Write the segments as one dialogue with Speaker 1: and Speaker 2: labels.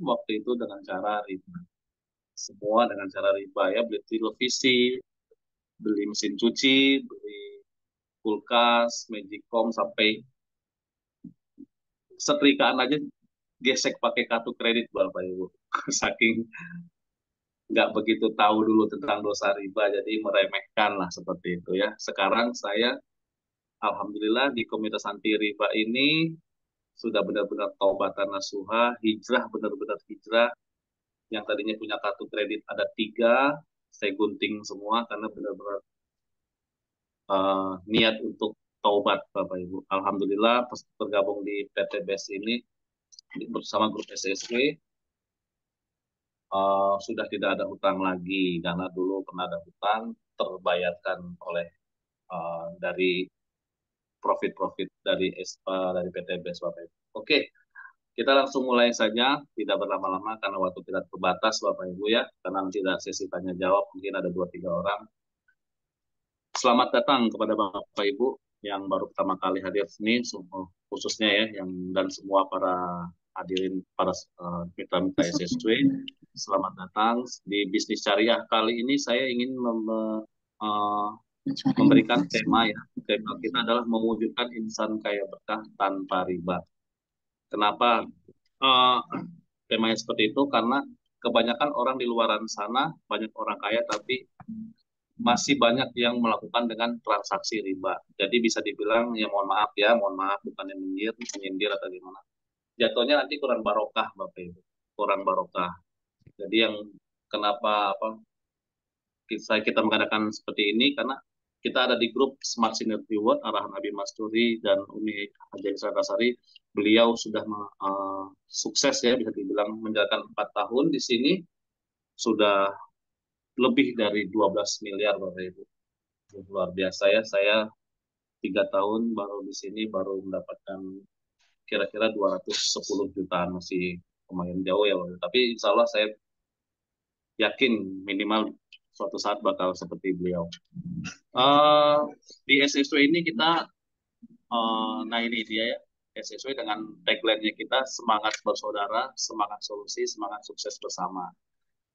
Speaker 1: waktu itu dengan cara riba. Semua dengan cara riba ya, beli televisi, beli mesin cuci, beli kulkas, magicom, sampai setrikaan aja gesek pakai kartu kredit Bapak Ibu. Saking nggak begitu tahu dulu tentang dosa riba, jadi meremehkan lah seperti itu ya. Sekarang saya Alhamdulillah di komunitas anti riba ini sudah benar-benar taubatan nasuha, hijrah, benar-benar hijrah. Yang tadinya punya kartu kredit ada tiga, saya gunting semua karena benar-benar niat untuk taubat Bapak Ibu. Alhamdulillah pas bergabung di PT BES ini bersama grup SSW, sudah tidak ada hutang lagi karena dulu pernah ada hutang terbayarkan oleh dari profit-profit dari dari PT BES Bapak Ibu. Oke, kita langsung mulai saja, tidak berlama-lama karena waktu kita terbatas Bapak Ibu ya, karena nanti ada sesi tanya jawab, mungkin ada 2-3 orang. Selamat datang kepada Bapak Ibu yang baru pertama kali hadir sini, khususnya ya, yang dan semua para hadirin, para mitra-mitra SSW. Selamat datang di Bisnis Syariah. Kali ini saya ingin uh, memberikan tema ya. Tema kita adalah mewujudkan insan kaya berkah tanpa riba. Kenapa uh, temanya seperti itu? Karena kebanyakan orang di luaran sana, banyak orang kaya tapi masih banyak yang melakukan dengan transaksi riba. Jadi bisa dibilang ya mohon maaf bukannya menyindir atau gimana. Jatuhnya nanti kurang barokah Bapak Ibu, kurang barokah. Jadi yang kenapa kita mengadakan seperti ini karena kita ada di grup Smart Synergy Reward arahan Abi Masturi dan Umi Haji Sarasari. Beliau sudah sukses ya bisa dibilang menjalankan 4 tahun di sini sudah lebih dari 12 miliar Bapak Ibu. Luar biasa ya, saya 3 tahun baru di sini baru mendapatkan kira-kira 210 jutaan, masih lumayan jauh ya. Tapi insya Allah saya yakin minimal suatu saat bakal seperti beliau. Uh, di SSW ini kita, nah ini dia ya, SSW dengan tagline-nya kita semangat bersaudara, semangat solusi, semangat sukses bersama.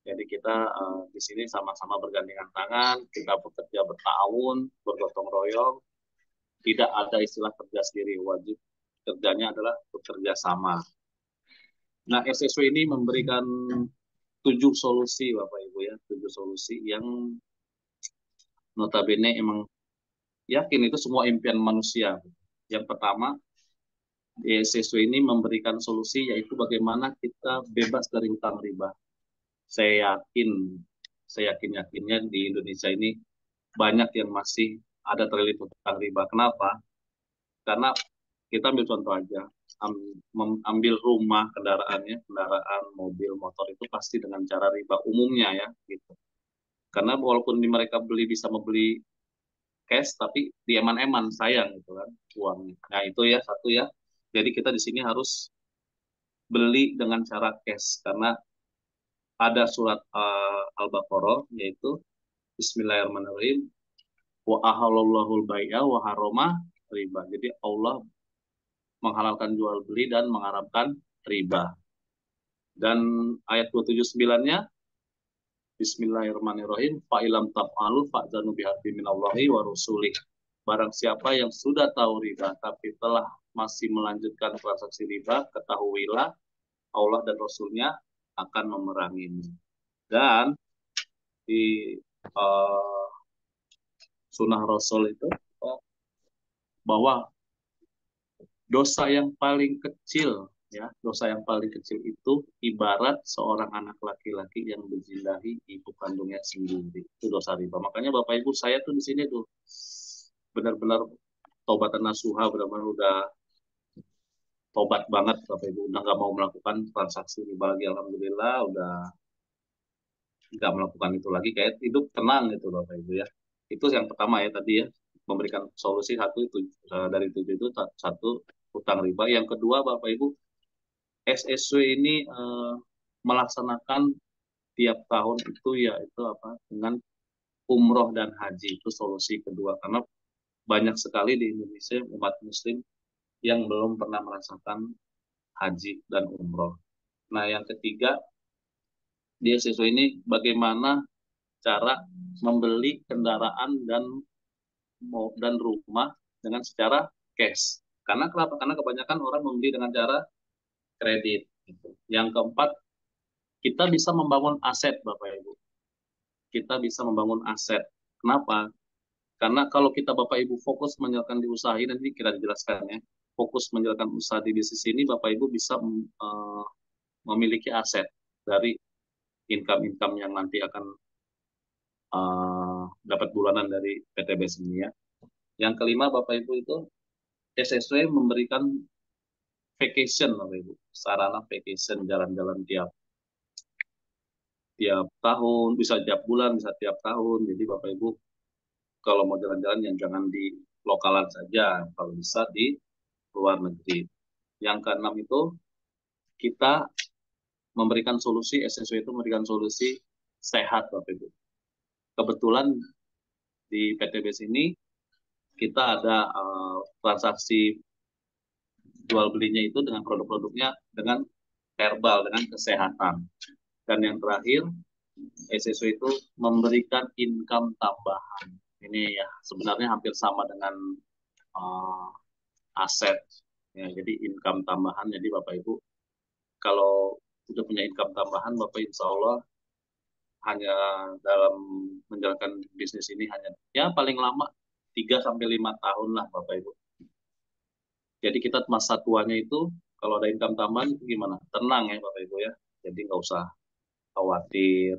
Speaker 1: Jadi kita di sini sama-sama bergandengan tangan, kita bekerja bertahun, bergotong royong, tidak ada istilah kerja sendiri, wajib kerjanya adalah bekerja sama. Nah, SSW ini memberikan 7 solusi, Bapak Ibu ya, 7 solusi yang notabene emang yakin itu semua impian manusia. Yang pertama, SSW ini memberikan solusi yaitu bagaimana kita bebas dari hutang riba. Saya yakin, saya yakin-yakinnya di Indonesia ini banyak yang masih ada terlilit hutang riba. Kenapa? Karena kita ambil contoh aja, ambil rumah kendaraannya, kendaraan mobil motor itu pasti dengan cara riba umumnya ya gitu. Karena walaupun mereka beli bisa membeli cash tapi di eman-eman sayang gitu kan uangnya. Nah itu ya satu ya. Jadi kita di sini harus beli dengan cara cash karena ada surat Al-Baqarah yaitu Bismillahirrahmanirrahim wa ahallallahu bai'a wa haroma riba. Jadi Allah menghalalkan jual beli dan mengharamkan riba. Dan ayat 279-nya Bismillahirrahmanirrahim fa'ilam taf'alu fa'zanu biharbi minallahi wa rasulih. Barang siapa yang sudah tahu riba tapi telah masih melanjutkan transaksi riba, ketahuilah Allah dan Rasulnya akan memeranginya. Dan di uh, sunnah Rasul itu bahwa dosa yang paling kecil ya, dosa yang paling kecil itu ibarat seorang anak laki-laki yang menjinahi ibu kandungnya sendiri. Itu dosa riba. Makanya Bapak Ibu saya tuh di sini tuh benar-benar tobatan nasuha, benar-benar udah tobat banget Bapak Ibu, udah nggak mau melakukan transaksi riba lagi. Alhamdulillah udah nggak melakukan itu lagi, kayak hidup tenang gitu Bapak Ibu ya. Itu yang pertama ya tadi ya, memberikan solusi satu itu, dari 7 itu satu utang riba. Yang kedua Bapak Ibu, SSW ini melaksanakan tiap tahun itu ya itu apa dengan umroh dan haji, itu solusi kedua karena banyak sekali di Indonesia umat muslim yang belum pernah merasakan haji dan umroh. Nah, yang ketiga, di SSW ini bagaimana cara membeli kendaraan dan rumah dengan secara cash. Karena kenapa? Karena kebanyakan orang membeli dengan cara kredit. Gitu. Yang keempat, kita bisa membangun aset, Bapak Ibu. Kita bisa membangun aset. Kenapa? Karena kalau kita Bapak Ibu fokus menjalankan di usaha ini, nanti kita dijelaskan ya. Fokus menjalankan usaha di bisnis ini, Bapak Ibu bisa memiliki aset dari income-income yang nanti akan dapat bulanan dari PTBS ini ya. Yang kelima, Bapak Ibu itu SSW memberikan vacation, Bapak Ibu. Sarana vacation, jalan-jalan tiap tiap tahun, bisa tiap bulan, bisa tiap tahun. Jadi Bapak Ibu kalau mau jalan-jalan yang jangan di lokalan saja, kalau bisa di luar negeri. Yang keenam itu kita memberikan solusi, SSW itu memberikan solusi sehat Bapak Ibu. Kebetulan di PTBS ini kita ada transaksi jual belinya itu dengan produk-produknya dengan herbal, dengan kesehatan. Dan yang terakhir, SSW itu memberikan income tambahan. Ini ya sebenarnya hampir sama dengan uh, aset. Ya, jadi income tambahan. Jadi Bapak Ibu kalau sudah punya income tambahan, Bapak Insya Allah hanya dalam menjalankan bisnis ini hanya ya paling lama 3 sampai 5 tahun lah Bapak Ibu. Jadi kita masa tuanya itu kalau ada income tambahan itu gimana? Tenang ya Bapak Ibu ya. Jadi nggak usah khawatir.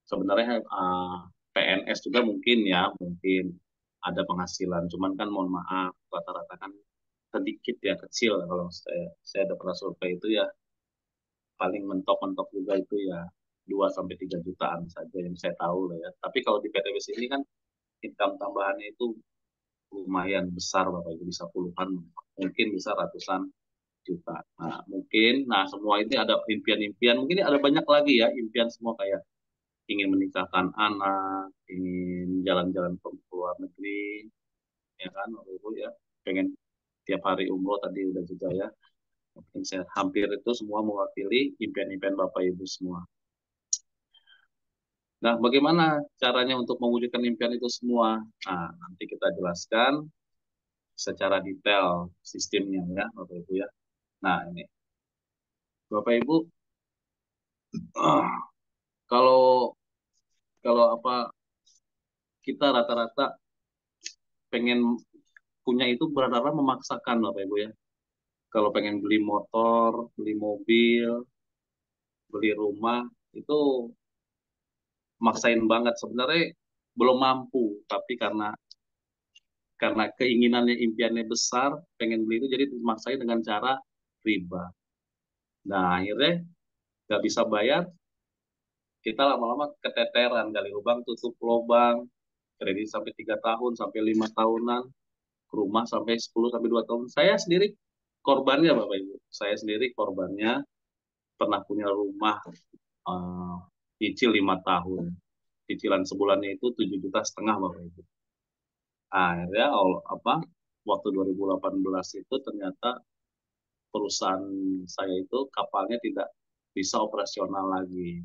Speaker 1: Sebenarnya PNS juga mungkin ya, mungkin ada penghasilan. Cuman kan mohon maaf, rata-rata kan sedikit ya, kecil. Kalau saya ada pernah survei itu ya, paling mentok-mentok juga itu ya 2 sampai 3 jutaan saja yang saya tahu lah ya. Tapi kalau di PTB sini kan income tambahannya itu lumayan besar Bapak Ibu, bisa puluhan, mungkin bisa ratusan juta. Nah, semua ini ada impian-impian, mungkin ada banyak lagi ya impian semua kayak ingin menikahkan anak, ingin jalan-jalan ke luar negeri, ya kan, Bapak Ibu ya, pengen tiap hari umroh tadi udah juga ya. Mungkin saya hampir itu semua mewakili impian-impian Bapak Ibu semua. Nah, bagaimana caranya untuk mewujudkan impian itu semua? Nah, nanti kita jelaskan secara detail sistemnya ya, Bapak Ibu ya. Nah, ini Bapak Ibu, kalau kalau apa kita rata-rata pengen punya itu benar-benar memaksakan Bapak Ibu ya. Kalau pengen beli motor, beli mobil, beli rumah, itu maksain banget. Sebenarnya belum mampu, tapi karena keinginannya, impiannya besar, pengen beli itu, jadi maksain dengan cara riba. Nah, akhirnya nggak bisa bayar, kita lama-lama keteteran, gali lubang, tutup lubang, kredit sampai 3 tahun, sampai 5 tahunan, rumah sampai 10 sampai 2 tahun. Saya sendiri korbannya, Bapak Ibu. Saya sendiri korbannya, pernah punya rumah uh, cicil 5 tahun. Cicilan sebulannya itu 7,5 juta Bapak Ibu. Akhirnya waktu 2018 itu ternyata perusahaan saya itu kapalnya tidak bisa operasional lagi.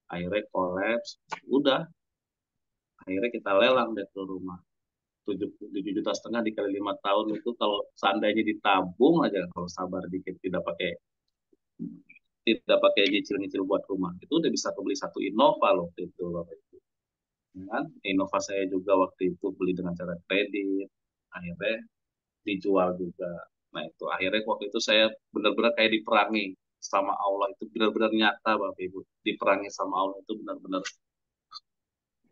Speaker 1: Akhirnya kolaps, udah. Akhirnya kita lelang deh tuh rumah. 7,5 juta dikali 5 tahun itu kalau seandainya ditabung aja, kalau sabar dikit tidak pakai nyicil-nyicil buat rumah, itu udah bisa beli satu Innova loh itu Bapak Ibu. Kan? Innova saya juga waktu itu beli dengan cara kredit, akhirnya dijual juga. Nah itu akhirnya waktu itu saya benar-benar kayak diperangi sama Allah, itu benar-benar nyata Bapak Ibu, diperangi sama Allah itu benar-benar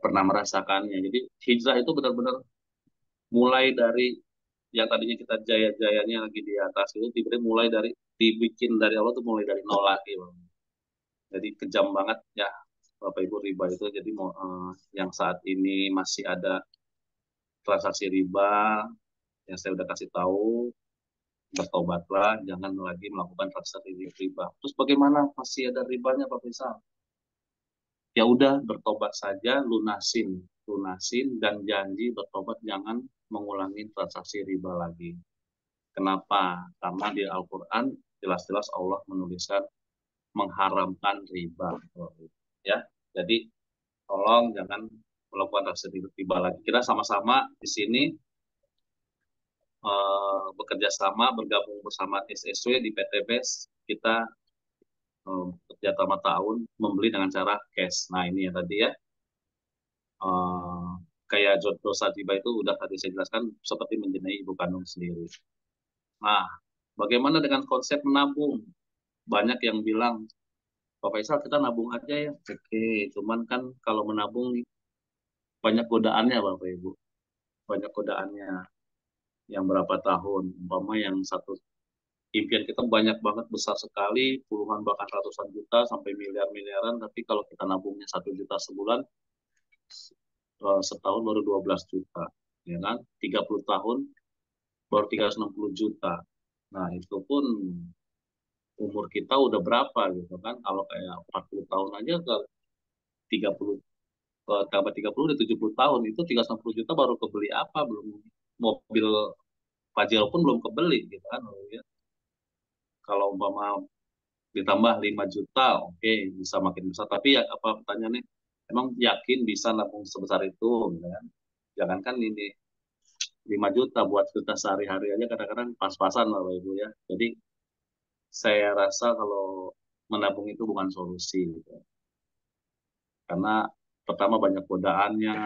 Speaker 1: pernah merasakannya. Jadi hijrah itu benar-benar mulai dari yang tadinya kita jaya-jayanya lagi di atas itu tiba-tiba mulai dari dibikin dari Allah tuh mulai dari nol lagi Bapak. Jadi kejam banget ya Bapak Ibu riba itu. Jadi yang saat ini masih ada transaksi riba yang saya udah kasih tahu, bertobatlah, jangan lagi melakukan transaksi riba. Terus bagaimana masih ada ribanya Pak Faisal? Ya udah bertobat saja, lunasin, lunasin dan janji bertobat jangan mengulangi transaksi riba lagi. Kenapa? Karena di Al-Quran jelas-jelas Allah menuliskan mengharamkan riba. Ya, jadi tolong jangan melakukan transaksi riba lagi. Kita sama-sama di sini bekerja sama, bergabung bersama SSW di PTBS. Kita bekerja sama tahun membeli dengan cara cash. Nah ini ya tadi ya, eh, kayak dosa riba itu udah tadi saya jelaskan seperti menjinai ibu kandung sendiri. Nah, bagaimana dengan konsep menabung? Banyak yang bilang, Pak Faisal kita nabung aja ya. Oke, cuman kan kalau menabung nih banyak godaannya Bapak Ibu. Banyak godaannya. Yang berapa tahun? Umpama yang satu impian kita banyak banget, besar sekali, puluhan bahkan ratusan juta sampai miliar-miliaran, tapi kalau kita nabungnya 1 juta sebulan, setahun baru 12 juta. Ya kan? 30 tahun baru 360 juta. Nah, itu pun umur kita udah berapa gitu kan. Kalau kayak 40 tahun aja ke 30 tambah 30 udah 70 tahun. Itu 360 juta baru kebeli apa? Belum mobil Pajero pun belum kebeli gitu kan. Ya. Kalau umpama ditambah 5 juta, oke, bisa makin besar. Tapi ya apa pertanyaannya? Emang yakin bisa nabung sebesar itu gitu kan? Jangankan ini 5 juta buat kita sehari-hari aja kadang-kadang pas-pasan lah Bapak Ibu ya. Jadi saya rasa kalau menabung itu bukan solusi gitu. Karena pertama banyak godaannya,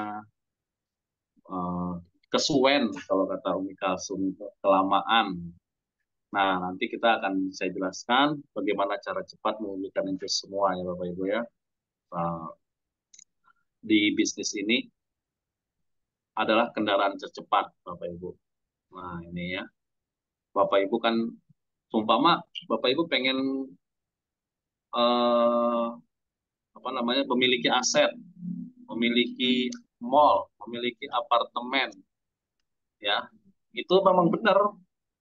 Speaker 1: eh, kesuwen kalau kata Umi Kalsum itu kelamaan. Nah, nanti kita akan saya jelaskan bagaimana cara cepat mewujudkan itu semua ya Bapak Ibu ya. Eh, di bisnis ini adalah kendaraan tercepat Bapak Ibu. Nah, ini ya. Bapak Ibu kan umpama Bapak Ibu pengen eh, apa namanya memiliki aset, memiliki mall, memiliki apartemen, ya itu memang benar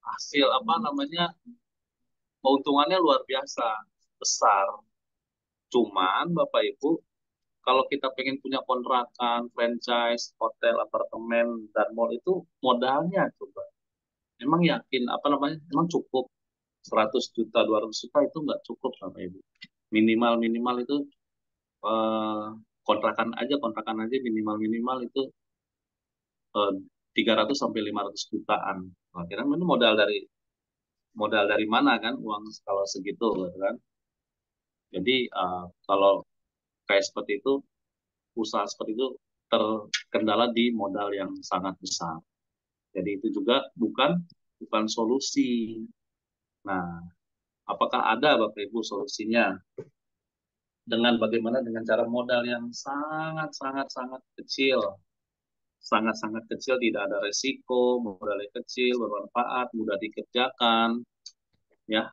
Speaker 1: hasil apa namanya keuntungannya luar biasa besar. Cuman Bapak Ibu kalau kita pengen punya kontrakan, franchise, hotel, apartemen dan mall itu modalnya coba. Emang yakin apa namanya? Emang cukup 100 juta, 200 juta itu nggak cukup Bapak Ibu. Minimal minimal itu eh, kontrakan aja minimal minimal itu eh, 300 sampai 500 jutaan. Nah, kira itu modal dari mana kan uang kalau segitu gitu kan. Jadi kalau kayak seperti itu usaha seperti itu terkendala di modal yang sangat besar. Jadi itu juga bukan solusi. Nah, apakah ada Bapak Ibu solusinya? Dengan bagaimana dengan cara modal yang sangat sangat sangat kecil, sangat sangat kecil, tidak ada resiko, modalnya kecil, bermanfaat, mudah dikerjakan, ya.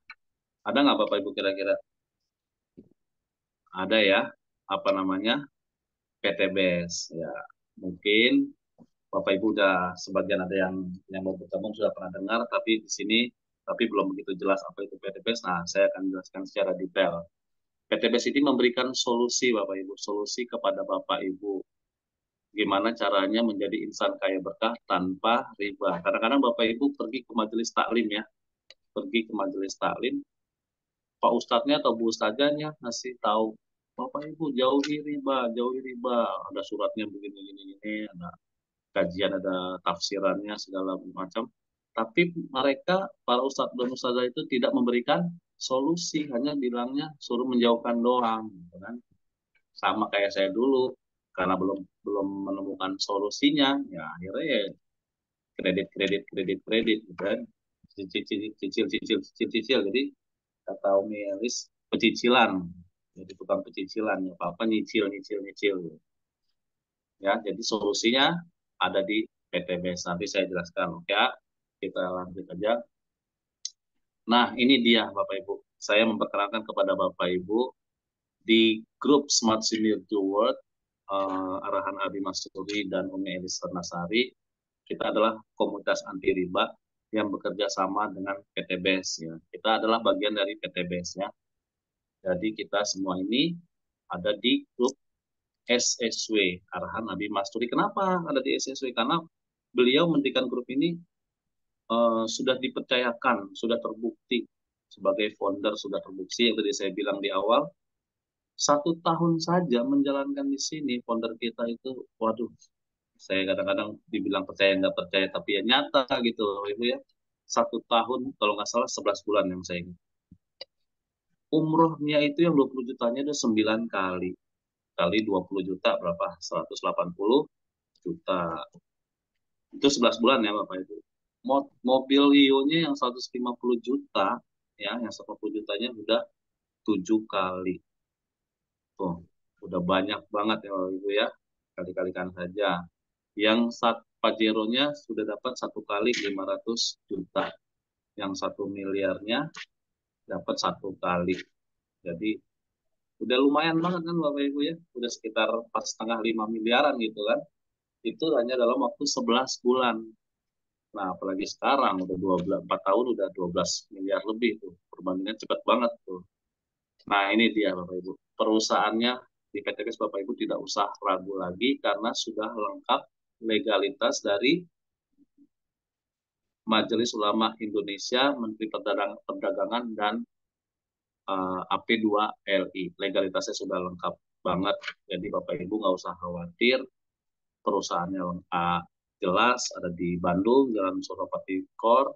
Speaker 1: Ada nggak Bapak Ibu kira-kira? Ada ya, apa namanya? PTBS ya. Mungkin Bapak Ibu udah sebagian ada yang mau bergabung sudah pernah dengar, tapi di sini tapi belum begitu jelas apa itu PTBS. Nah, saya akan jelaskan secara detail. PTBS ini memberikan solusi Bapak Ibu, solusi kepada Bapak Ibu. Gimana caranya menjadi insan kaya berkah tanpa riba. Kadang-kadang Bapak Ibu pergi ke majelis taklim ya, pergi ke majelis taklim, Pak Ustadznya atau Bu Ustadzanya ngasih tahu, Bapak Ibu jauhi riba, ada suratnya begini gini gini, ada kajian, ada tafsirannya segala macam. Tapi mereka para ustadz dan ustazah itu tidak memberikan solusi, hanya bilangnya suruh menjauhkan doang, gitu kan? Sama kayak saya dulu, karena belum belum menemukan solusinya, ya akhirnya ya kredit gitu kan, cicil. Jadi kata Umi Elis pecicilan, jadi tukang pecicilan, ya apa apa nyicil gitu. Ya jadi solusinya ada di PTBS, nanti saya jelaskan oke ya, kita lanjut aja. Nah ini dia Bapak Ibu, saya memperkenalkan kepada Bapak Ibu di grup Smart Senior to World, arahan Abi Masuri dan Umi Elis Nasari. Kita adalah komunitas anti riba yang bekerja sama dengan PTBS ya. Kita adalah bagian dari PTBS ya. Jadi kita semua ini ada di grup SSW arahan Nabi Masturi. Kenapa ada di SSW? Karena beliau mendirikan grup ini sudah dipercayakan, sudah terbukti sebagai founder sudah terbukti yang tadi saya bilang di awal. 1 tahun saja menjalankan di sini, founder kita itu, waduh, saya kadang-kadang dibilang percaya nggak percaya, tapi ya nyata gitu, Ibu ya. 1 tahun, kalau nggak salah 11 bulan yang saya ingat. Umrohnya itu yang 20 jutanya itu 9 kali. Kali 20 juta berapa? 180 juta. Itu 11 bulan ya Bapak Ibu. Mobil Io-nya yang 150 juta, ya, yang 150 jutanya udah 7 kali. Tuh, udah banyak banget ya Bapak Ibu ya. Kali-kalikan saja. Yang Pajero-nya sudah dapat 1 kali 500 juta. Yang 1 miliarnya dapat 1 kali. Jadi udah lumayan banget kan Bapak Ibu ya. Udah sekitar 4,5 miliaran gitu kan. Itu hanya dalam waktu 11 bulan. Nah, apalagi sekarang udah 12, 4 tahun udah 12 miliar lebih tuh. Perbandingan cepat banget tuh. Nah, ini dia Bapak Ibu. Perusahaannya di PTBS Bapak Ibu tidak usah ragu lagi karena sudah lengkap legalitas dari Majelis Ulama Indonesia, Menteri Perdagangan dan AP2LI. Legalitasnya sudah lengkap banget. Jadi Bapak Ibu nggak usah khawatir. Perusahaannya lengkap, jelas ada di Bandung, Jalan Suropati Kor,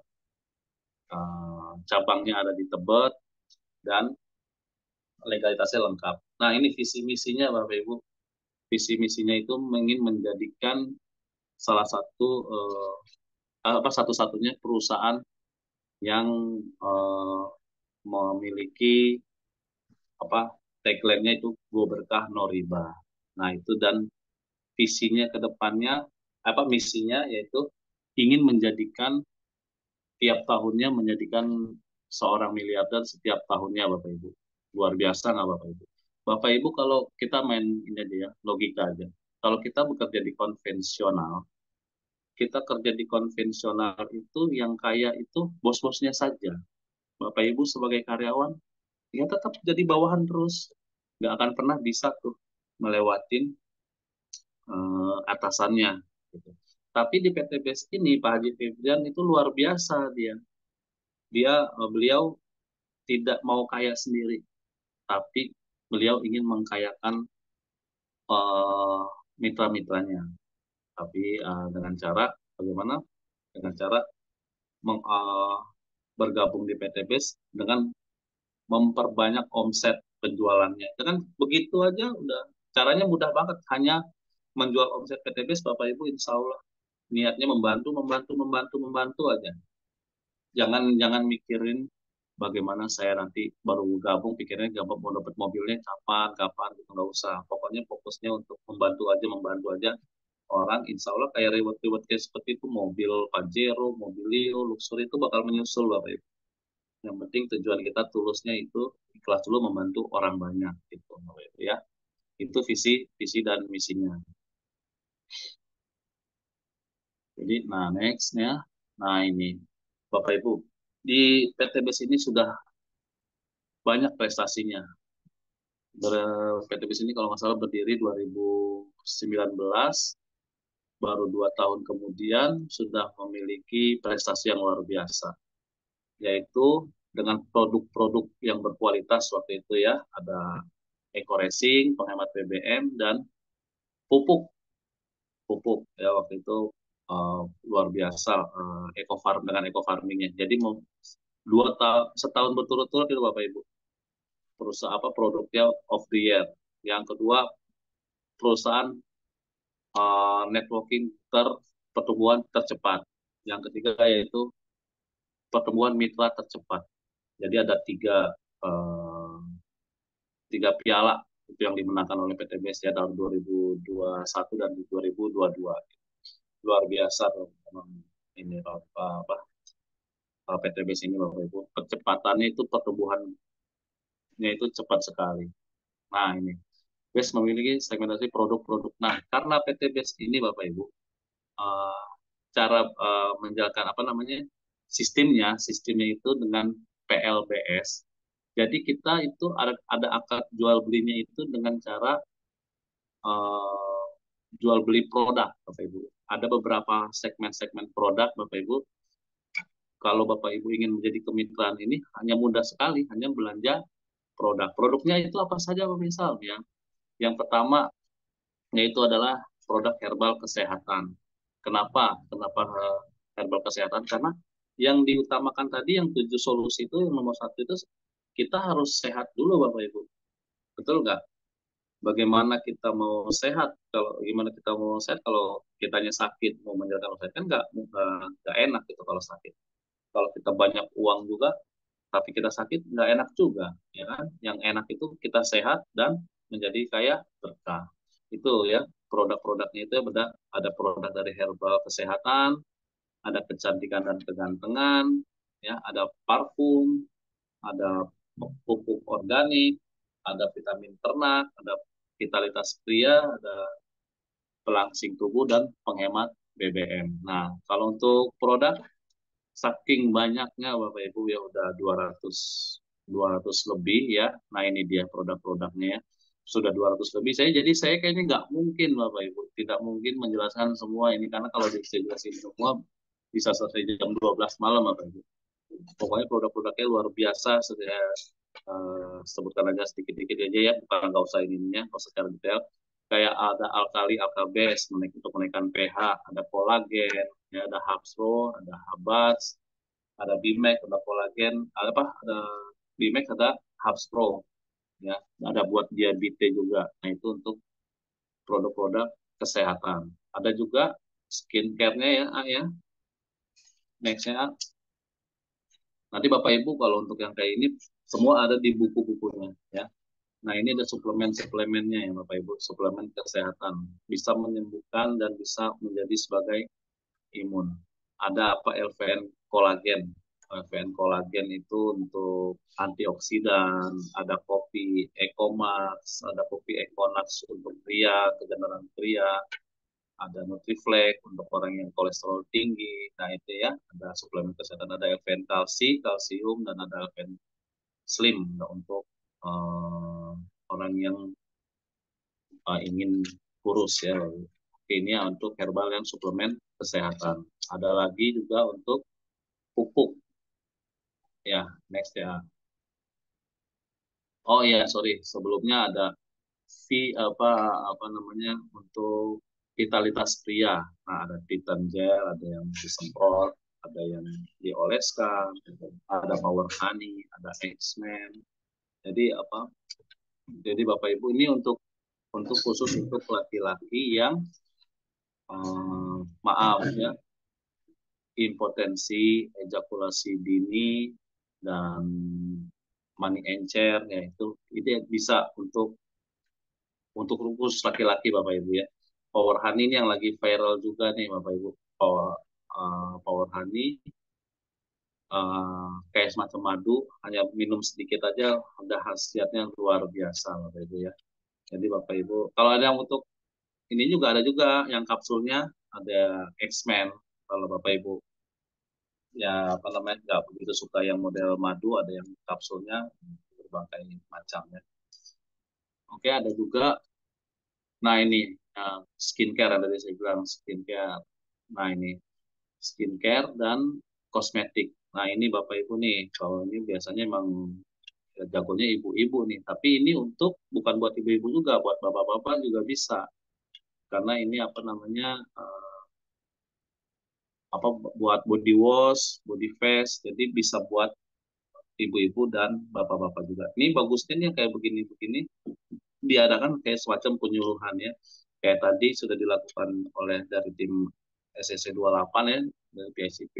Speaker 1: cabangnya ada di Tebet, dan legalitasnya lengkap. Nah, ini visi misinya Bapak Ibu. Visi misinya itu ingin menjadikan salah satu satu-satunya perusahaan yang uh, memiliki apa tagline-nya itu go berkah no riba. Nah, itu dan visinya ke depannya misinya yaitu ingin menjadikan tiap tahunnya menjadikan seorang miliarder setiap tahunnya Bapak Ibu. Luar biasa nggak Bapak Ibu? Bapak Ibu kalau kita main ini aja ya, logika aja. Kalau kita bekerja di konvensional, kita kerja di konvensional itu yang kaya itu bos-bosnya saja. Bapak Ibu sebagai karyawan, ya tetap jadi bawahan terus. Nggak akan pernah bisa tuh melewatin atasannya. Gitu. Tapi di PT BES ini Pak Haji Firdan itu luar biasa dia. Beliau tidak mau kaya sendiri, tapi beliau ingin mengkayakan uh, mitra-mitranya. Tapi dengan cara bagaimana? Dengan cara meng, uh, bergabung di PT BES dengan memperbanyak omset penjualannya. Dengan begitu aja udah caranya mudah banget. Hanya menjual omset PT BES Bapak Ibu insya Allah niatnya membantu, membantu, membantu, membantu aja. Jangan jangan mikirin bagaimana saya nanti baru gabung pikirnya gampang mau dapat mobilnya kapan kapan gitu nggak usah. Pokoknya fokusnya untuk membantu aja orang insya Allah kayak reward-reward kayak seperti itu mobil Pajero, mobil Leo, Luxury itu bakal menyusul Bapak Ibu. Yang penting tujuan kita tulusnya itu ikhlas dulu membantu orang banyak gitu Bapak Ibu ya. Itu visi visi dan misinya. Jadi nah nextnya, nah ini Bapak Ibu di PTBS ini sudah banyak prestasinya. PTBS ini kalau nggak salah berdiri 2019, baru 2 tahun kemudian sudah memiliki prestasi yang luar biasa, yaitu dengan produk-produk yang berkualitas waktu itu ya, ada eco racing, penghemat BBM, dan pupuk, pupuk ya waktu itu luar biasa eco farm dengan eco farmingnya. Jadi 2 tahun berturut-turut itu Bapak Ibu perusahaan produknya of the year. Yang kedua perusahaan networking pertumbuhan tercepat. Yang ketiga yaitu pertumbuhan mitra tercepat. Jadi ada uh, tiga piala itu yang dimenangkan oleh PTBS ya tahun 2021 dan 2022. Luar biasa memang ini PTBS ini Bapak Ibu. Percepatannya itu pertumbuhannya itu cepat sekali. Nah ini BES memiliki segmentasi produk-produk. Nah karena PTBS ini Bapak Ibu uh, cara menjalankan sistemnya itu dengan PLBS. Jadi kita itu ada akad jual belinya itu dengan cara uh, jual beli produk Bapak Ibu. Ada beberapa segmen-segmen produk Bapak Ibu kalau Bapak Ibu ingin menjadi kemitraan ini hanya mudah sekali, hanya belanja produk. Produknya itu apa saja, Pak Misal? Ya. Yang pertama yaitu adalah produk herbal kesehatan. Kenapa? Kenapa herbal kesehatan? Karena yang diutamakan tadi yang 7 solusi itu yang nomor satu itu kita harus sehat dulu Bapak Ibu. Betul nggak? Bagaimana kita mau sehat? Kalau gimana kita mau sehat kalau kitanya sakit mau menjalankan sehat kan nggak enak gitu kalau sakit. Kalau kita banyak uang juga tapi kita sakit nggak enak juga, ya kan? Yang enak itu kita sehat dan menjadi kaya berkah. Itu ya produk-produknya itu ada produk dari herbal kesehatan, ada kecantikan dan kegantengan, ya ada parfum, ada pupuk organik, ada vitamin ternak, ada vitalitas pria, ada pelangsing tubuh dan penghemat BBM. Nah, kalau untuk produk saking banyaknya Bapak Ibu ya udah 200 lebih ya. Nah, ini dia produk-produknya ya. Sudah 200 lebih. Saya kayaknya nggak mungkin Bapak Ibu, tidak mungkin menjelaskan semua ini karena kalau dijelasin semua bisa selesai jam 12 malam Bapak Ibu. Pokoknya produk-produknya luar biasa. Saya sebutkan aja sedikit-sedikit aja ya, bukan nggak usah ininya, nggak usah secara detail. Kayak ada alkali alkabes untuk menaikkan pH, ada kolagen, ya, ada Hapsro, ada Habats, ada Bimax, ada kolagen, ada apa? Ada Bimax, ada Hapsro, ya, ada buat diabetes juga. Nah itu untuk produk-produk kesehatan. Ada juga skincare-nya ya, ya. Nextnya nanti Bapak Ibu kalau untuk yang kayak ini semua ada di buku-bukunya ya. Nah ini ada suplemen-suplemennya ya Bapak Ibu, suplemen kesehatan bisa menyembuhkan dan bisa menjadi sebagai imun. Ada apa LVN kolagen. LVN kolagen itu untuk antioksidan, ada kopi Ecomax, ada kopi Econax untuk pria, kegeneran pria, ada Nutriflex untuk orang yang kolesterol tinggi. Nah itu ya, ada suplemen kesehatan, ada LVN kalsium, dan ada LVN slim untuk uh, orang yang ingin kurus ya. Ini ya untuk herbal yang suplemen kesehatan. Ada lagi juga untuk pupuk ya, next ya. Oh iya, sorry, sebelumnya ada apa apa namanya untuk vitalitas pria. Nah, ada Titan Gel, ada yang disemprot, ada yang dioleskan, ada Power Honey, ada X-Men. Jadi apa? Jadi Bapak Ibu ini untuk khusus untuk laki-laki yang maaf ya, impotensi, ejakulasi dini, dan money encer ya itu yang bisa untuk khusus laki-laki Bapak Ibu ya. Power Honey ini yang lagi viral juga nih Bapak Ibu. Power Honey kayak semacam madu, hanya minum sedikit aja udah khasiatnya luar biasa Bapak Ibu ya. Jadi Bapak Ibu, kalau ada yang untuk ini juga ada juga yang kapsulnya, ada X-Men. Kalau Bapak Ibu ya apa namanya nggak begitu suka yang model madu, ada yang kapsulnya berbagai macamnya. Oke, ada juga. Nah ini skincare, ada saya bilang skincare. Nah ini skincare dan kosmetik. Nah ini Bapak Ibu nih, kalau ini biasanya emang jagonya ibu-ibu nih. Tapi ini untuk bukan buat ibu-ibu juga, buat bapak-bapak juga bisa. Karena ini apa namanya apa buat body wash, body face, jadi bisa buat ibu-ibu dan bapak-bapak juga. Ini bagusnya nih kayak begini-begini diadakan kayak semacam penyuluhan ya. Kayak tadi sudah dilakukan oleh dari tim SSC 28 ya, dari PICP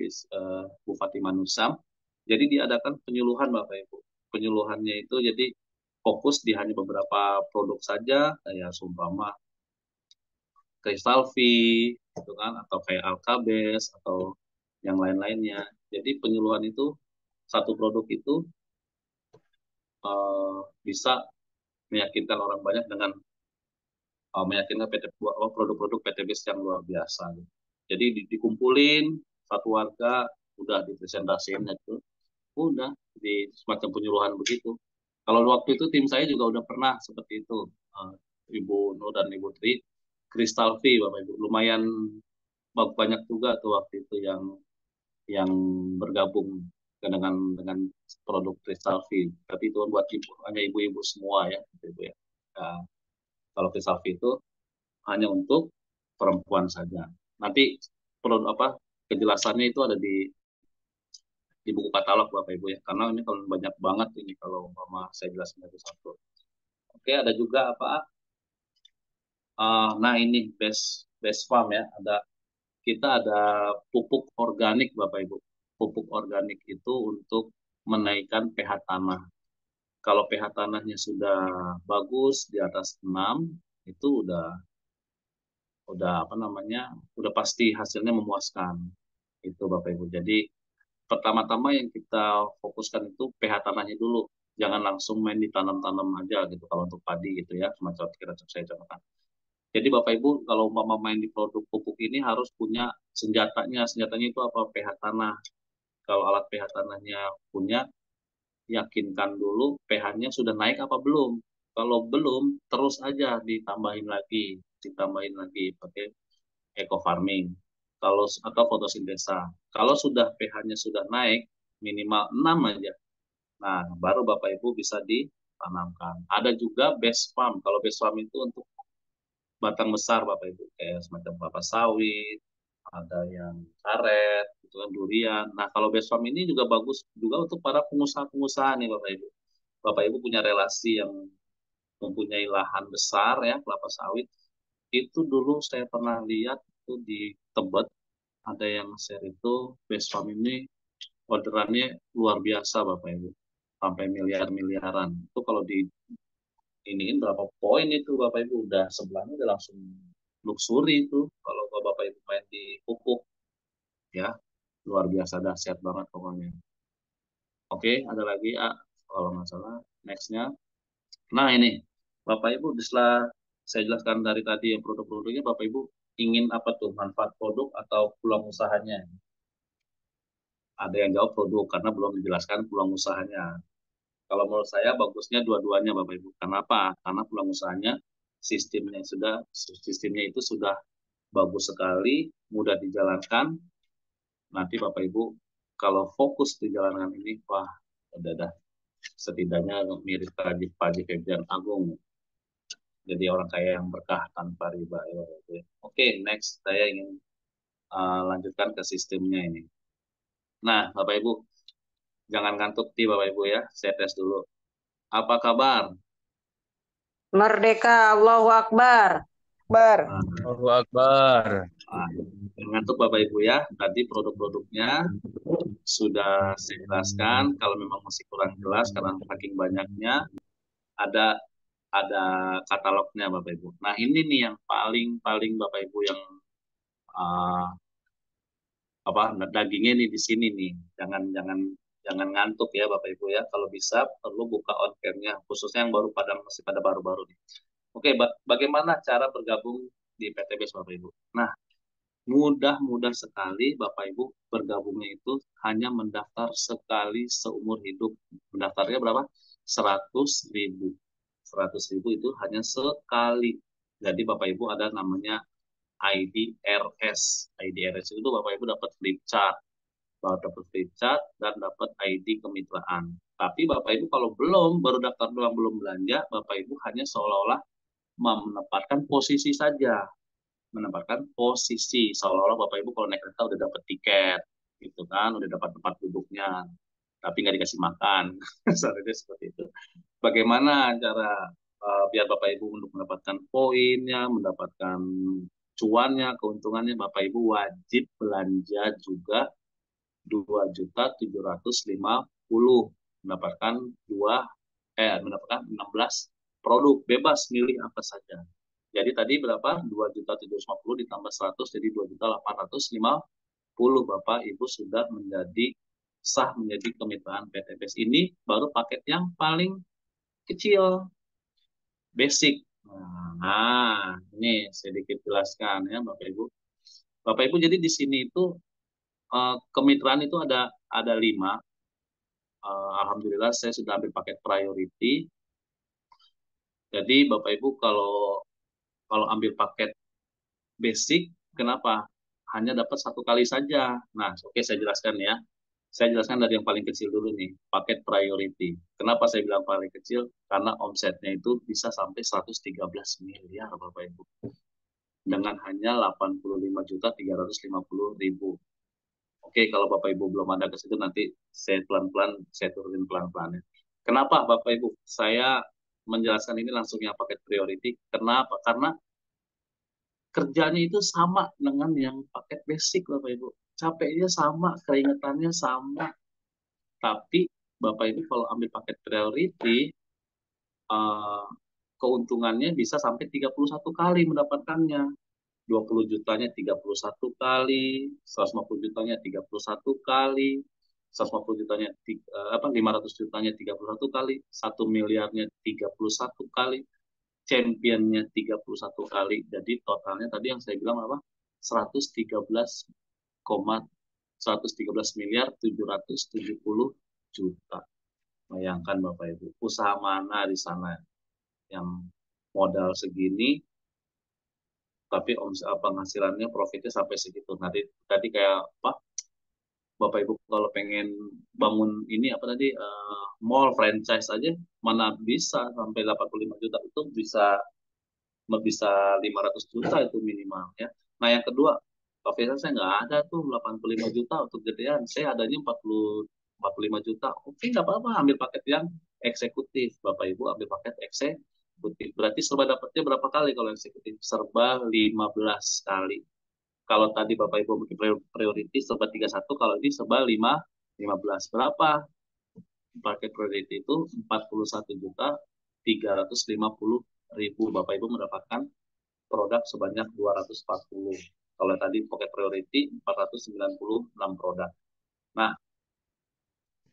Speaker 1: Bu Fatimah Nusam. Jadi diadakan penyuluhan Bapak Ibu. Penyuluhannya itu jadi fokus di hanya beberapa produk saja, kayak sumpama Crystal V, gitu kan, atau kayak Alkabes, atau yang lain-lainnya. Jadi penyuluhan itu, satu produk itu bisa meyakinkan orang banyak dengan meyakinkan produk-produk PTBS yang luar biasa. Gitu. Jadi dikumpulin satu warga, udah dipresentasiin itu, udah di semacam penyuluhan begitu. Kalau waktu itu tim saya juga udah pernah seperti itu, Ibu Nur dan Ibu Tri, Crystal V, Bapak Ibu, lumayan banyak juga tuh waktu itu yang bergabung dengan produk Kristalvi. Tapi itu buat ibu, hanya ibu-ibu semua ya, ibu ya. Nah, kalau Kristalvi itu hanya untuk perempuan saja. Nanti produk apa kejelasannya itu ada di buku katalog Bapak Ibu ya. Karena ini kalau banyak banget ini kalau mama saya jelaskan satu-satu. Oke, ada juga apa? Nah ini best farm ya. Kita ada pupuk organik Bapak Ibu. Pupuk organik itu untuk menaikkan pH tanah. Kalau pH tanahnya sudah bagus di atas 6, itu udah apa namanya? Udah pasti hasilnya memuaskan. Itu Bapak Ibu. Jadi pertama-tama yang kita fokuskan itu pH tanahnya dulu. Jangan langsung main ditanam-tanam aja gitu kalau untuk padi gitu ya, semacam kira saya contohkan. Jadi Bapak Ibu kalau umpama main di produk pupuk ini harus punya senjatanya. Senjatanya itu apa? pH tanah. Kalau alat pH tanahnya punya, yakinkan dulu pH-nya sudah naik apa belum. Kalau belum, terus aja ditambahin lagi pakai eco farming. Kalau atau fotosintesa. Kalau sudah pH-nya sudah naik minimal 6 aja. Nah, baru Bapak Ibu bisa ditanamkan. Ada juga best farm. Kalau best farm itu untuk batang besar Bapak Ibu, kayak semacam kelapa sawit, ada yang karet, itu kan durian. Nah, kalau best farm ini juga bagus juga untuk para pengusaha-pengusaha nih Bapak Ibu. Bapak Ibu punya relasi yang mempunyai lahan besar ya, kelapa sawit. Itu dulu saya pernah lihat itu di Tebet, ada yang share itu best farm ini orderannya luar biasa Bapak Ibu. Sampai miliar-miliaran. Itu kalau di iniin berapa poin itu Bapak Ibu udah sebelahnya udah langsung luxury itu kalau Bapak Ibu main di pupuk ya luar biasa dahsyat banget pokoknya. Oke, ada lagi kalau nggak salah nextnya. Nah ini Bapak Ibu setelah saya jelaskan dari tadi yang produk-produknya Bapak Ibu ingin apa tuh manfaat produk atau peluang usahanya? Ada yang jawab produk karena belum dijelaskan peluang usahanya. Kalau menurut saya bagusnya dua-duanya Bapak Ibu. Kenapa? Karena peluang usahanya sistemnya itu sudah bagus sekali, mudah dijalankan. Nanti Bapak Ibu kalau fokus di jalankan ini, wah udah dah setidaknya mirip Pak Haji Febrian Agung. Jadi orang kaya yang berkah tanpa riba. Ya, oke, next saya ingin lanjutkan ke sistemnya ini. Nah, Bapak Ibu, jangan ngantuk di Bapak Ibu ya. Saya tes dulu. Apa kabar?
Speaker 2: Merdeka, Allahu Akbar. Akbar.
Speaker 1: Nah,
Speaker 3: Allahu Akbar.
Speaker 1: ngantuk Bapak Ibu ya. Tadi produk-produknya sudah saya jelaskan. Kalau memang masih kurang jelas karena saking banyaknya, ada ada katalognya Bapak Ibu. Nah ini nih yang paling paling Bapak Ibu yang uh, apa dagingnya nih di sini nih. Jangan jangan jangan ngantuk ya Bapak Ibu ya. Kalau bisa perlu buka on cam-nya, khususnya yang baru pada masih pada baru-baru nih. Oke, bagaimana cara bergabung di PTBS Bapak Ibu? Nah, mudah-mudah sekali Bapak Ibu bergabungnya itu hanya mendaftar sekali seumur hidup. Mendaftarnya berapa? 100.000. 100.000 itu hanya sekali. Jadi Bapak Ibu ada namanya IDRS. IDRS itu Bapak Ibu dapat flip chart. Dapat flip chart dan dapat ID kemitraan. Tapi Bapak Ibu kalau belum, baru daftar doang belum belanja, Bapak Ibu hanya seolah-olah menempatkan posisi saja, menempatkan posisi seolah-olah Bapak Ibu kalau naik kereta udah dapat tiket gitu kan, udah dapat tempat duduknya tapi nggak dikasih makan. Seharusnya seperti itu. Bagaimana cara biar Bapak Ibu untuk mendapatkan poinnya, mendapatkan cuannya, keuntungannya, Bapak Ibu wajib belanja juga 2.750 mendapatkan mendapatkan 16 produk bebas milih apa saja. Jadi tadi berapa? 2.750 ditambah 100 jadi 2.850 Bapak Ibu sudah menjadi kemitraan PTBS. Ini baru paket yang paling kecil, basic. Nah, ini sedikit jelaskan ya Bapak Ibu. Bapak Ibu jadi di sini itu kemitraan itu ada 5. Alhamdulillah saya sudah ambil paket priority. Jadi Bapak Ibu kalau kalau ambil paket basic, kenapa? hanya dapat satu kali saja. Nah, oke saya jelaskan ya. Saya jelaskan dari yang paling kecil dulu nih, paket priority. Kenapa saya bilang paling kecil? Karena omsetnya itu bisa sampai 113 miliar, Bapak Ibu. Dengan hanya 85.350.000. Oke, kalau Bapak Ibu belum ada ke situ, nanti saya pelan-pelan, saya turunin pelan-pelan ya. Kenapa Bapak Ibu? Saya menjelaskan ini langsung yang paket priority. Kenapa? Karena kerjanya itu sama dengan yang paket basic Bapak Ibu. Capeknya sama, keringetannya sama. Tapi Bapak Ibu kalau ambil paket priority, eh, keuntungannya bisa sampai 31 kali mendapatkannya. 20 jutanya 31 kali, 150 jutanya 31 kali, 150 jutanya 500 jutanya 31 kali, 1 miliarnya 31 kali, championnya 31 kali. Jadi totalnya tadi yang saya bilang apa? 113 miliar 770 juta. Bayangkan Bapak Ibu, usaha mana di sana yang modal segini tapi penghasilannya profitnya sampai segitu. Tadi kayak apa? Bapak Ibu kalau pengen bangun ini apa tadi mall franchise aja mana bisa sampai 85 juta itu bisa 500 juta itu minimal ya. Nah yang kedua, Pak Faisal saya nggak ada tuh 85 juta untuk gedean. Saya adanya 45 juta. Oke nggak apa-apa ambil paket yang eksekutif. Bapak Ibu ambil paket eksekutif. Berarti serba dapatnya berapa kali kalau eksekutif? Serba 15 kali. Kalau tadi Bapak Ibu mungkin priority serba 31, kalau ini serba 15. Berapa? Paket priority itu 41.350.000. Bapak Ibu mendapatkan produk sebanyak 240. Kalau tadi paket priority 496 produk. Nah,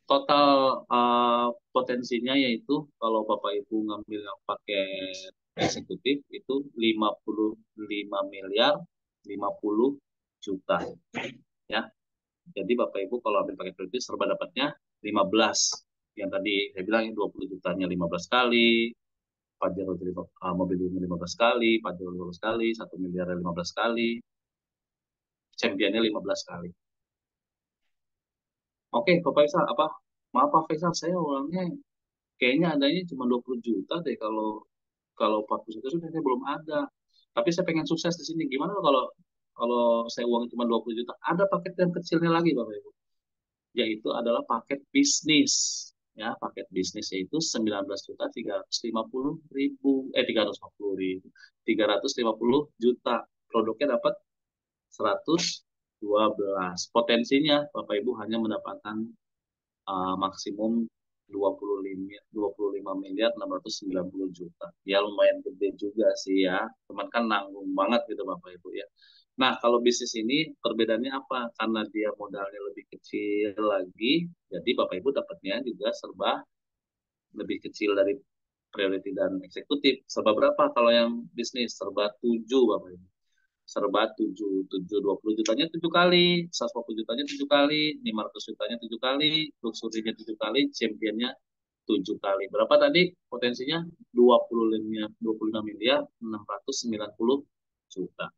Speaker 1: total potensinya yaitu kalau Bapak Ibu ngambil yang paket eksekutif itu 55 miliar 50 juta ya. Jadi Bapak Ibu kalau ambil paket kredit serba dapatnya 15. Yang tadi saya bilang 20 jutanya 15 kali, Pajero jadi mobil 15 kali, Pajero 15 kali, 1 miliar 15 kali, championnya 15 kali. Oke, Pak Faisal, maaf Pak Faisal, saya orangnya kayaknya adanya cuma 20 juta deh kalau kalau 40 juta sudah saya belum ada. Tapi saya pengen sukses di sini. Gimana kalau kalau saya uangnya cuma 20 juta? Ada paket yang kecilnya lagi, Bapak Ibu. Yaitu adalah paket bisnis. Ya, paket bisnis yaitu 19.350.000, 350 juta. Produknya dapat 112. Potensinya Bapak Ibu hanya mendapatkan maksimum 25 miliar 690 juta. Ya lumayan gede juga sih ya. Cuman kan nanggung banget gitu Bapak Ibu ya. Nah, kalau bisnis ini perbedaannya apa? Karena dia modalnya lebih kecil lagi, jadi Bapak Ibu dapatnya juga serba lebih kecil dari priority dan eksekutif. Serba berapa kalau yang bisnis? Serba 7 Bapak Ibu. Serba 7, 7 20 jutanya 7 kali, 150 jutanya 7 kali, 500 jutanya 7 kali, luxury-nya 7 kali, championnya 7 kali. Berapa tadi potensinya? 25 miliar 690 juta.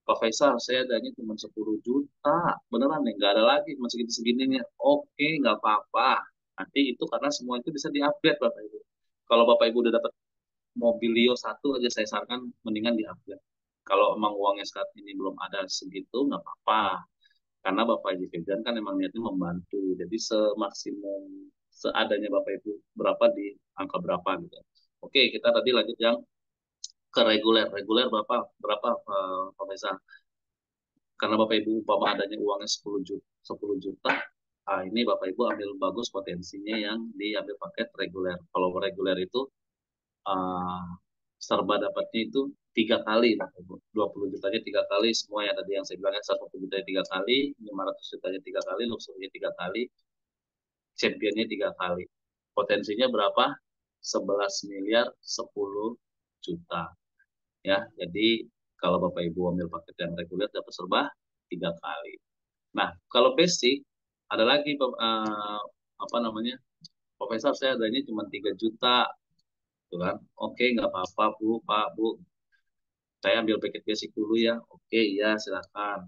Speaker 1: Pak Faisal, saya adanya cuma 10 juta. Beneran nih, nggak ada lagi, masih segini-segininya. Oke, nggak apa-apa. Nanti itu karena semua itu bisa diupgrade, Bapak Ibu. Kalau Bapak Ibu udah dapat Mobilio satu aja, saya sarankan mendingan diupgrade. Kalau emang uangnya saat ini belum ada segitu, nggak apa-apa. Karena Bapak Ibu Febrian kan emang niatnya membantu. Jadi semaksimum seadanya Bapak Ibu berapa di angka berapa gitu. Oke, kita tadi lanjut yang ke reguler. Reguler berapa? Berapa Pak Faisal? Karena Bapak Ibu umpama adanya uangnya 10 juta, ini Bapak Ibu ambil bagus potensinya yang diambil paket reguler. Kalau reguler itu uh, serba dapatnya itu 3 kali, Bapak Ibu. 20 jutanya 3 kali, semua yang tadi yang saya bilang 1 jutanya 3 kali, 500 jutanya 3 kali, luxury 3 kali, championnya 3 kali. Potensinya berapa? 11 miliar 10 juta. Ya, jadi kalau Bapak Ibu ambil paket yang reguler dapat serba 3 kali. Nah, kalau basic ada lagi apa namanya? Profesor saya adanya cuma 3 juta, gitu kan? Oke, nggak apa-apa Bu, Pak, Bu. Saya ambil paket basic dulu ya. Oke, iya silakan.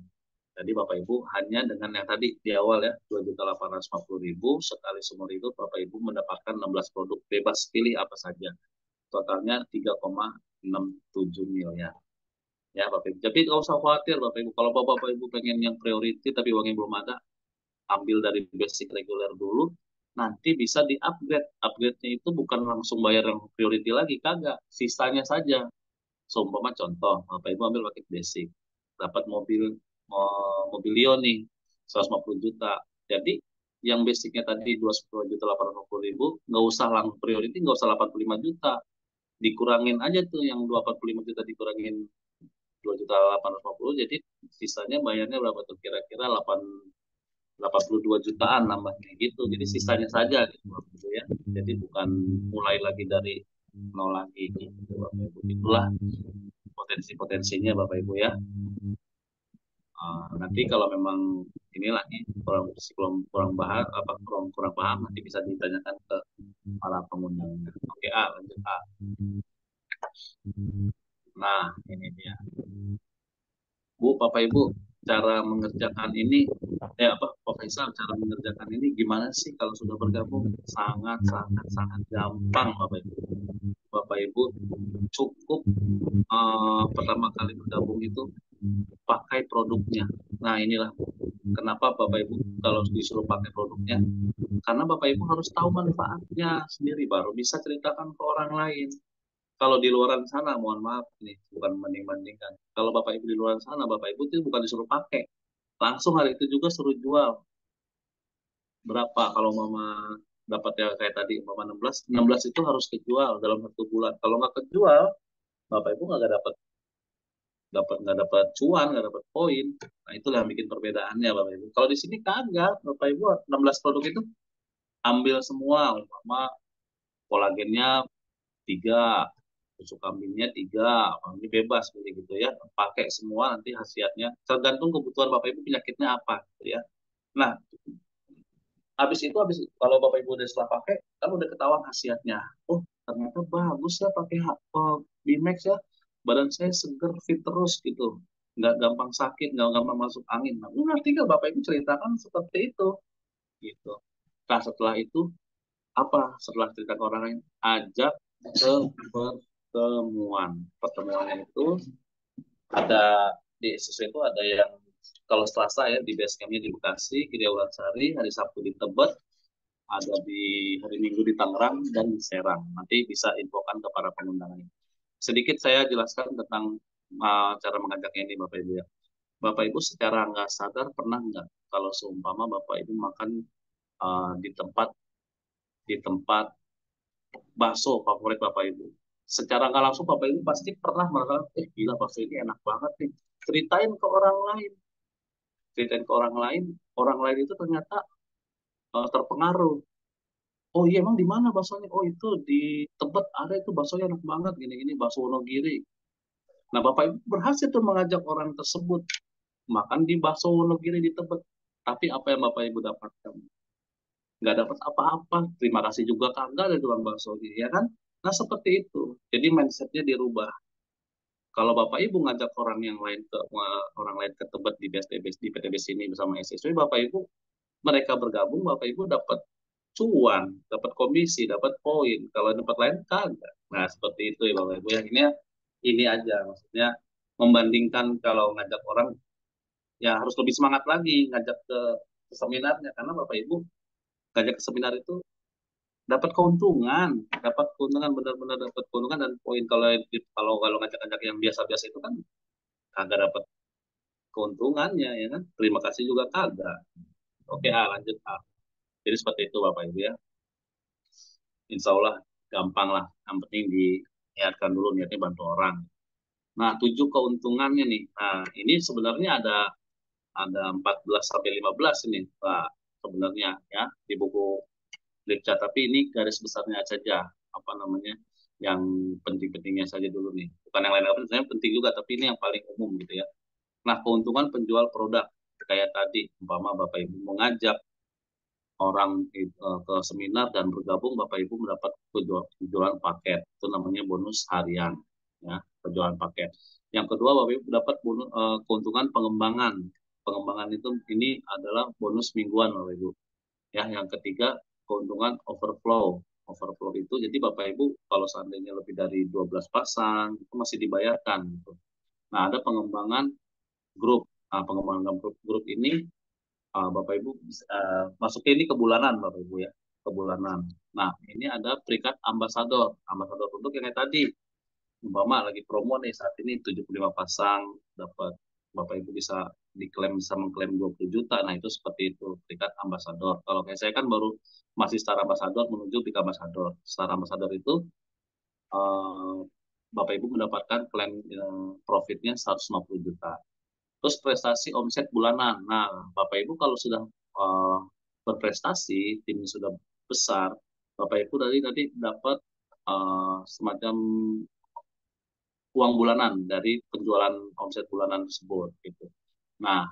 Speaker 1: Jadi Bapak Ibu hanya dengan yang tadi di awal ya 2.850.000 sekali seumur hidup Bapak Ibu mendapatkan 16 produk bebas pilih apa saja. Totalnya 3,67 miliar. Ya Bapak Ibu. Tapi nggak usah khawatir Bapak Ibu. Kalau Bapak Ibu pengen yang priority tapi uangnya belum ada, ambil dari basic reguler dulu. Nanti bisa di-upgrade. Upgrade-nya itu bukan langsung bayar yang priority lagi, kagak. Sisanya saja. Seumpama contoh, Bapak Ibu ambil paket basic. Dapat mobilio nih, 150 juta. Jadi yang basicnya tadi 29.850.000, nggak usah langsung priority, nggak usah 85 juta. Dikurangin aja tuh yang 85 juta dikurangin 2.850, jadi sisanya bayarnya berapa tuh? Kira-kira 82 jutaan nambahnya gitu. Jadi sisanya saja gitu ya. Jadi bukan mulai lagi dari nol lagi gitu Bapak Ibu. Itulah potensi-potensinya Bapak Ibu ya. Nanti kalau memang inilah nih kurang bahas apa kurang paham nanti bisa ditanyakan ke para pengundangnya. Oke, lanjut A. Nah, ini dia. Bu, Bapak Ibu, cara mengerjakan ini, Pak Faisal, cara mengerjakan ini gimana sih kalau sudah bergabung? Sangat, sangat, sangat gampang, Bapak Ibu. Bapak Ibu cukup pertama kali bergabung itu pakai produknya. Nah, inilah kenapa Bapak Ibu kalau disuruh pakai produknya, karena Bapak Ibu harus tahu manfaatnya sendiri, baru bisa ceritakan ke orang lain. Kalau di luar sana, mohon maaf nih, bukan banding-bandingkan. Kalau Bapak Ibu di luar sana, Bapak Ibu itu bukan disuruh pakai. Langsung hari itu juga suruh jual. Berapa kalau Mama dapat ya kayak tadi, Mama 16, 16 itu harus kejual dalam 1 bulan. Kalau nggak kejual, Bapak Ibu nggak dapat cuan, nggak dapat poin. Nah, itulah yang bikin perbedaannya, Bapak Ibu. Kalau di sini kagak, Bapak Ibu 16 produk itu ambil semua, umpama kolagennya 3, susu kambingnya 3, ini bebas gitu ya. Pakai semua nanti khasiatnya tergantung kebutuhan Bapak Ibu penyakitnya apa gitu ya. Nah, habis kalau Bapak Ibu udah setelah pakai, kan udah ketahuan khasiatnya. Oh, ternyata bagus ya pakai Bimax ya. Badan saya seger, fit terus gitu. Nggak gampang sakit, nggak gampang masuk angin. Nah, tinggal Bapak Ibu ceritakan seperti itu gitu. Nah, setelah itu apa? Setelah cerita ke orang lain, ajak ke pertemuan. Pertemuannya itu ada di SSW itu ada yang kalau Selasa ya di base campnya di Bekasi, Gria Ulansari, hari Sabtu di Tebet, ada di hari Minggu di Tangerang dan di Serang. Nanti bisa infokan ke para pengundangan. Sedikit saya jelaskan tentang cara mengajaknya ini Bapak Ibu ya. Bapak Ibu secara nggak sadar pernah nggak kalau seumpama Bapak Ibu makan di tempat bakso favorit Bapak Ibu. Secara nggak langsung Bapak Ibu pasti pernah merasakan, gila bakso ini enak banget nih. Ceritain ke orang lain. Ceritain ke orang lain itu ternyata terpengaruh. Oh iya emang di mana baksonya? Oh itu di Tebet ada itu baksonya enak banget gini-gini bakso Wonogiri. Nah Bapak Ibu berhasil tuh mengajak orang tersebut makan di bakso Wonogiri di Tebet. Tapi apa yang Bapak Ibu dapatkan? Nggak dapat apa-apa. Terima kasih juga kagak dari tukang bakso ya kan? Nah seperti itu. Jadi mindsetnya dirubah. Kalau Bapak Ibu ngajak orang lain ke Tebet di BSTB di PTB sini bersama SSW, Bapak Ibu mereka bergabung, Bapak Ibu dapat cuan, dapat komisi, dapat poin. Kalau tempat lain kagak. Nah seperti itu ya Bapak Ibu ya. Ini aja maksudnya membandingkan kalau ngajak orang ya harus lebih semangat lagi ngajak ke seminarnya karena Bapak Ibu ngajak ke seminar itu dapat keuntungan benar-benar dapat keuntungan dan poin. Kalau ngajak-ngajak yang biasa-biasa itu kan kagak dapat keuntungannya ya kan. Terima kasih juga kagak. Oke, lanjut Jadi seperti itu Bapak Ibu ya. Insya Allah gampang lah. Yang penting diniatkan dulu niatnya bantu orang. Nah, 7 keuntungannya nih. Nah, ini sebenarnya ada 14 sampai 15 ini, Pak. Sebenarnya ya di buku Lipca, tapi ini garis besarnya saja apa namanya yang penting-pentingnya saja dulu nih. Bukan yang lain apa sebenarnya penting juga, tapi ini yang paling umum gitu ya. Nah, keuntungan penjual produk kayak tadi, umpama Bapak Ibu mengajak orang ke seminar dan bergabung, Bapak Ibu mendapat penjualan paket, itu namanya bonus harian, ya penjualan paket. Yang kedua, Bapak Ibu dapat keuntungan pengembangan pengembangan itu ini adalah bonus mingguan Bapak Ibu. Ya, yang ketiga keuntungan overflow. Overflow itu jadi Bapak Ibu kalau seandainya lebih dari 12 pasang itu masih dibayarkan gitu. Nah, ada pengembangan grup. Nah, pengembangan grup ini Bapak Ibu masuknya ini ke bulanan Bapak Ibu ya, ke bulanan. Nah, ini ada peringkat ambasador. Ambasador untuk yang tadi umpama lagi promo nih saat ini 75 pasang dapat Bapak Ibu bisa mengklaim 20 juta. Nah, itu seperti itu peringkat ambasador. Kalau kayak saya kan baru masih setara ambasador menuju peringkat ambasador. Setara ambasador itu eh, Bapak Ibu mendapatkan klaim profitnya 150 juta. Terus prestasi omset bulanan. Nah, Bapak Ibu kalau sudah eh, berprestasi, timnya sudah besar, Bapak Ibu tadi dapat semacam uang bulanan dari penjualan omset bulanan tersebut gitu. Nah,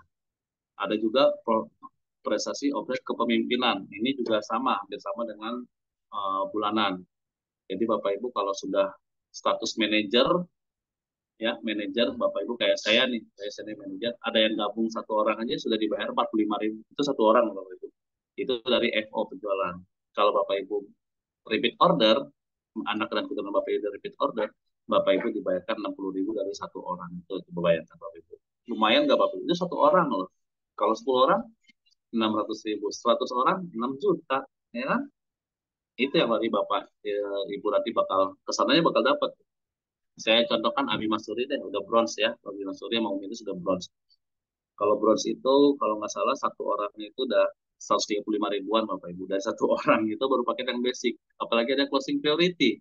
Speaker 1: ada juga prestasi omset kepemimpinan. Ini juga sama, hampir sama dengan bulanan. Jadi Bapak Ibu kalau sudah status manajer, ya manajer Bapak Ibu kayak saya nih, saya senior manajer, ada yang gabung satu orang aja sudah dibayar 45.000. Itu satu orang Bapak Ibu. Itu dari FO penjualan. Kalau Bapak Ibu repeat order, anak dan keturunan Bapak Ibu repeat order, Bapak Ibu dibayarkan 60.000 dari satu orang. Itu dibayarkan Bapak Ibu. Lumayan nggak Bapak Ibu? Itu satu orang loh. Kalau 10 orang, 600.000. 100 orang, 6 juta. Ya kan? Itu yang tadi Bapak, ya, Ibu nanti kesananya bakal dapat. Saya contohkan Abi Masuri deh, udah bronze ya. Abi Masuri mau ini sudah bronze. Kalau bronze itu, kalau nggak salah, satu orangnya itu udah 135 ribuan Bapak Ibu. Dari satu orang itu baru pakai yang basic. Apalagi ada closing priority.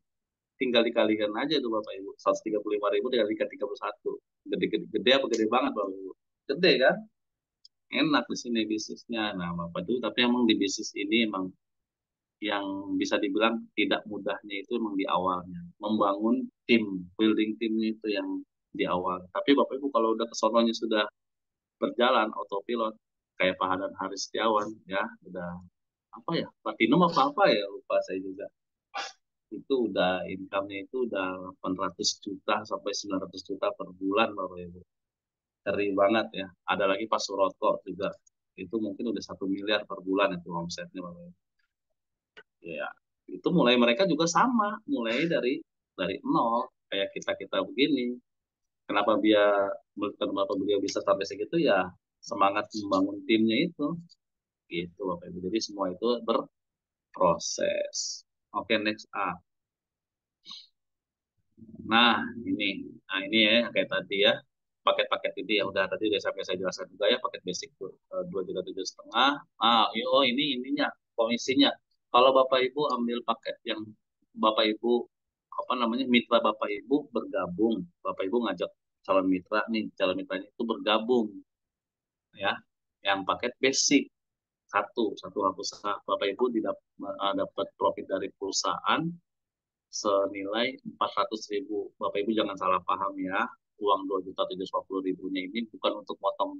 Speaker 1: Tinggal dikalikan aja tuh Bapak Ibu. 135.000 tinggal dikali 31. Gede apa gede banget Bapak Ibu? Gede kan? Enak di sini bisnisnya. Nah Bapak Ibu, tapi emang di bisnis ini emang yang bisa dibilang tidak mudahnya itu emang di awalnya. Membangun tim, building timnya itu yang di awal. Tapi Bapak Ibu kalau udah kesononya sudah berjalan autopilot, kayak Pak Hadan Haris Setiawan, ya udah apa ya, platinum apa ya, lupa saya juga. Itu udah income-nya itu udah 800 juta sampai 900 juta per bulan Bapak Ibu. Ngeri banget ya. Ada lagi Pak Suroto juga. Itu mungkin udah 1 miliar per bulan itu omsetnya Bapak Ibu. Ya, itu mulai mereka juga sama, mulai dari nol kayak kita begini. Kenapa beliau bisa sampai segitu ya semangat membangun timnya itu, gitu Bapak Ibu. Jadi semua itu berproses. Oke, next up. Nah, ini. Nah, ini ya kayak tadi ya. Paket-paket ini ya udah tadi udah sampai saya jelaskan juga ya paket basic tuh 2,7 juta. Oh ini ininya komisinya. Kalau Bapak Ibu ambil paket yang Bapak Ibu apa namanya mitra Bapak Ibu bergabung, Bapak Ibu ngajak calon mitra nih, calon mitranya itu bergabung ya. Yang paket basic satu usaha Bapak Ibu dapat profit dari perusahaan senilai 400.000. Bapak Ibu jangan salah paham ya. Uang 2.750.000-nya ini bukan untuk potong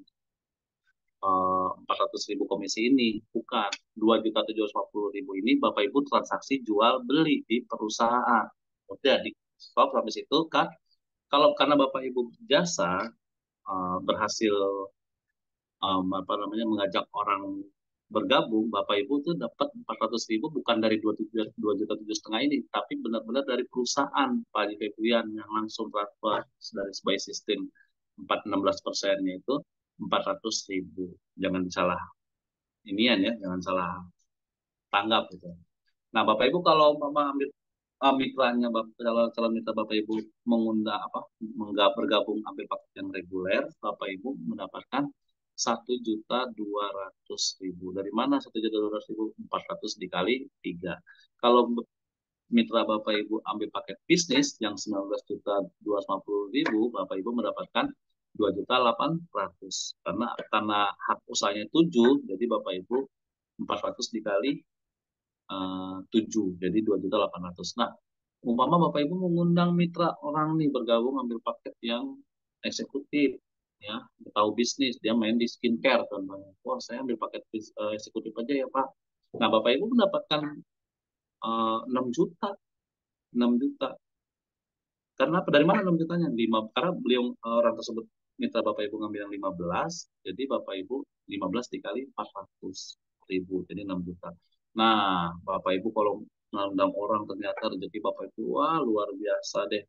Speaker 1: 400.000 komisi ini. Bukan. 2.750.000 ini Bapak Ibu transaksi jual beli di perusahaan. Udah di stop sampai situ kan. Kalau karena Bapak Ibu jasa berhasil apa namanya mengajak orang bergabung, Bapak Ibu tuh dapat 400.000 bukan dari 2,7 juta ini, tapi benar-benar dari perusahaan Pak Haji Febrian yang langsung transfer dari sebagai sistem 416%-nya itu 400.000. Jangan salah inian ya, jangan salah tanggap gitu. Nah, Bapak Ibu kalau Mama ambil mitranya kalau calon mitra Bapak Ibu mengundang bergabung ambil paket yang reguler, Bapak Ibu mendapatkan 1.200.000. Dari mana 1.200.000? 400 dikali 3. Kalau mitra Bapak Ibu ambil paket bisnis yang 19.250.000, Bapak Ibu mendapatkan 2.800.000. Karena hak usahanya 7, jadi Bapak Ibu 400 dikali 7, jadi 2.800.000. Nah, umpama Bapak Ibu mengundang mitra orang nih bergabung ambil paket yang eksekutif, ya, tahu bisnis, dia main di skincare contohnya. Wah, saya ambil paket eksekutif aja ya Pak. Nah, Bapak Ibu mendapatkan 6 juta, 6 juta. Karena apa? Dari mana 6 jutanya? 5, karena beliau orang tersebut mitra Bapak Ibu ngambil yang 15, jadi Bapak Ibu 15 dikali 400.000, jadi 6 juta. Nah, Bapak Ibu kalau mengundang orang ternyata rezeki Bapak Ibu, wah luar biasa deh.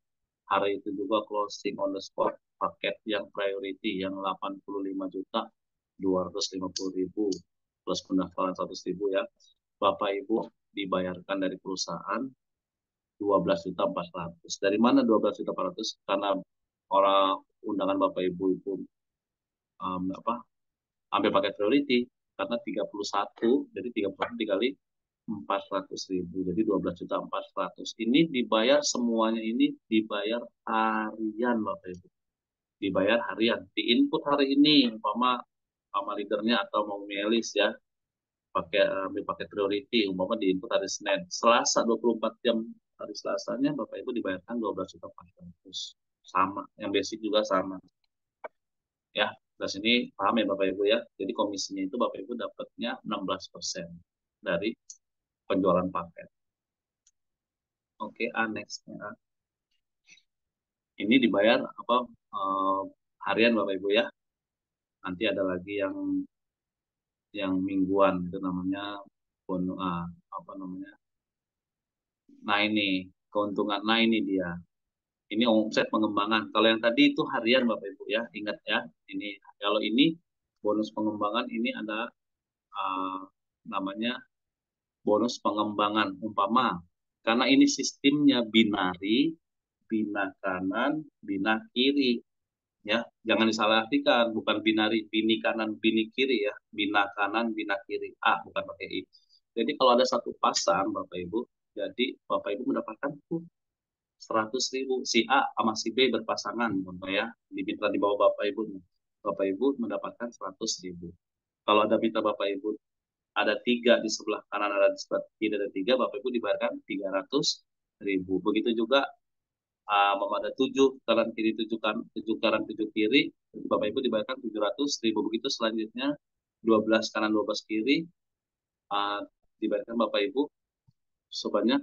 Speaker 1: Hari itu juga closing on the spot paket yang priority yang 85 juta 250.000 plus pendaftaran 100.000 ya. Bapak Ibu dibayarkan dari perusahaan 12.400.000. Dari mana 12.400.000? Karena orang undangan Bapak Ibu itu apa ambil paket priority karena 31, jadi 31 dikali 400.000, jadi 12.400.000. Ini dibayar semuanya, ini dibayar harian Bapak Ibu, dibayar harian, di input hari ini umpama sama leadernya atau mau mielis ya, pakai ambil paket priority umpama di input hari Senin, Selasa 24 jam hari Selasanya Bapak Ibu dibayarkan 12.400.000, sama yang basic juga sama ya. Dari sini paham ya Bapak Ibu ya, jadi komisinya itu Bapak Ibu dapatnya 16% dari penjualan paket. Oke, nextnya ini dibayar apa harian Bapak Ibu ya. Nanti ada lagi yang mingguan itu namanya bonus apa namanya. Nah ini keuntungan. Nah ini dia. Ini omset pengembangan. Kalau yang tadi itu harian Bapak Ibu ya, ingat ya. Ini kalau ini bonus pengembangan ini ada uh, namanya bonus pengembangan umpama. Karena ini sistemnya binari, bina kanan, bina kiri ya, jangan disalahartikan, bukan binari bini kanan bini kiri ya, bina kanan bina kiri bukan pakai i. Jadi kalau ada satu pasang Bapak Ibu, jadi Bapak Ibu mendapatkan tuh 100.000, si A sama si B berpasangan contoh ya, di mitra di bawah Bapak Ibu, Bapak Ibu mendapatkan 100.000. Kalau ada mitra Bapak Ibu ada tiga di sebelah kanan, ada di sebelah kiri ada tiga, Bapak Ibu dibayarkan 300.000. Begitu juga ada 7 kanan kiri, 7 kan 7 kanan 7 kiri, Bapak Ibu dibayarkan 700.000. Begitu selanjutnya 12 kanan 12 kiri, uh, dibayarkan Bapak Ibu sebanyak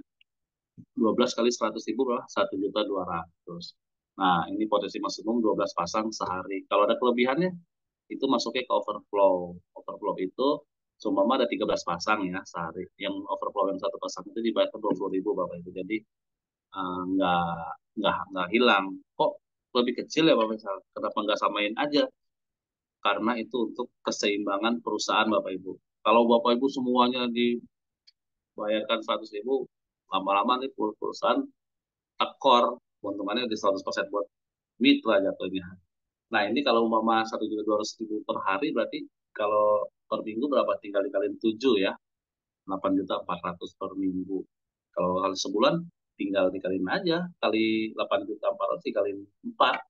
Speaker 1: 12 kali 100.000 berapa? 1.200.000. Nah ini potensi maksimum 12 pasang sehari. Kalau ada kelebihannya itu masuknya ke overflow. Overflow itu seumpama ada 13 pasang ya sehari, yang overflow yang satu pasang itu dibayarkan 20.000 Bapak Ibu. Jadi nggak hilang. Kok lebih kecil ya Pak misal? Kenapa nggak samain aja? Karena itu untuk keseimbangan perusahaan Bapak Ibu. Kalau Bapak Ibu semuanya dibayarkan 100.000, lama-lama nih perusahaan tekor, keuntungannya di 100% buat mitra jatuhnya. Nah ini kalau umpama 1.200.000 per hari, berarti kalau per minggu berapa? Tinggal dikali 7 ya, 8.400.000 per minggu. Kalau kali sebulan tinggal dikaliin aja, kali 8.400.000 dikali 4,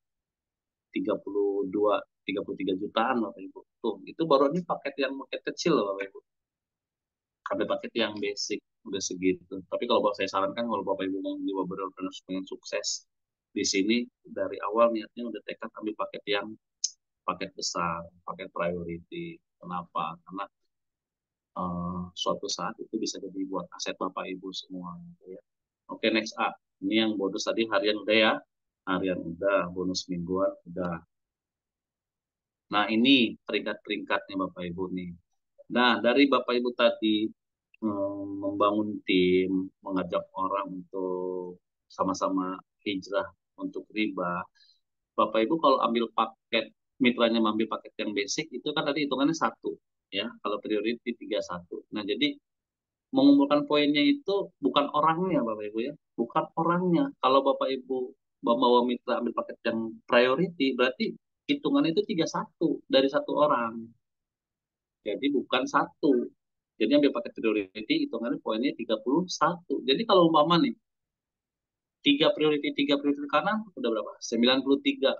Speaker 1: 33 jutaan Bapak Ibu. Tuh, itu baru ini paket kecil loh Bapak Ibu. Ada paket yang basic udah segitu. Tapi kalau saya sarankan kalau Bapak Ibu mau jiwa benar-benar pengen sukses di sini dari awal niatnya udah tekad ambil paket besar, paket priority. Kenapa? Karena suatu saat itu bisa jadi buat aset Bapak Ibu semua gitu ya. Oke, next up. Ini yang bonus tadi harian udah ya. Harian udah, bonus mingguan udah. Nah, ini peringkat-peringkatnya Bapak Ibu nih. Nah, dari Bapak Ibu tadi membangun tim, mengajak orang untuk sama-sama hijrah untuk riba. Bapak Ibu kalau ambil paket, mitranya mengambil paket yang basic, itu kan tadi hitungannya satu. Ya, kalau priority 31. Nah, jadi mengumpulkan poinnya itu bukan orangnya Bapak Ibu ya, bukan orangnya. Kalau Bapak Ibu bawa mitra ambil paket yang priority, berarti hitungannya itu 31 dari satu orang. Jadi bukan satu. Jadi ambil paket priority hitungannya poinnya 31. Jadi kalau umpama nih tiga priority kanan udah berapa? 93.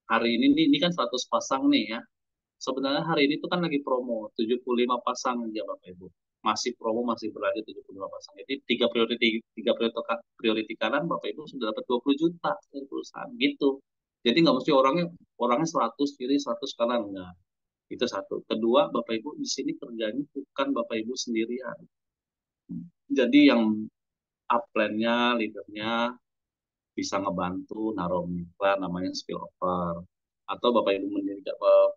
Speaker 1: Hari ini kan 100 pasang nih ya. Sebenarnya hari ini tuh kan lagi promo 75 pasang aja Bapak Ibu. Masih promo, masih berlanjut 75 pasang. Jadi tiga priority kanan Bapak Ibu sudah dapat 20 juta dari perusahaan gitu. Jadi nggak mesti orangnya 100 kiri 100 kanan enggak. Itu satu. Kedua, Bapak Ibu di sini kerjanya bukan Bapak Ibu sendirian. Jadi yang upline-nya, leadernya bisa ngebantu naruh mitra namanya spillover. atau Bapak Ibu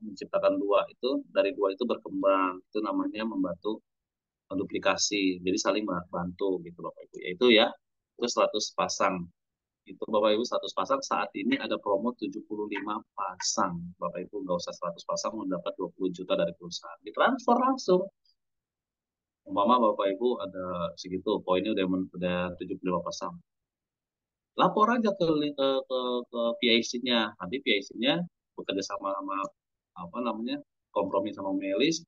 Speaker 1: menciptakan dua itu, dari dua itu berkembang, itu namanya membantu duplikasi, jadi saling bantu gitu Bapak Ibu. Yaitu ya, itu 100 pasang. Itu Bapak Ibu 100 pasang, saat ini ada promo 75 pasang. Bapak Ibu nggak usah 100 pasang, mendapat 20 juta dari perusahaan. Ditransfer langsung. Umpama Bapak Ibu ada segitu, poinnya udah 75 pasang. Lapor aja ke PIC-nya. Nanti PIC-nya bekerja sama apa namanya, kompromi sama Melis,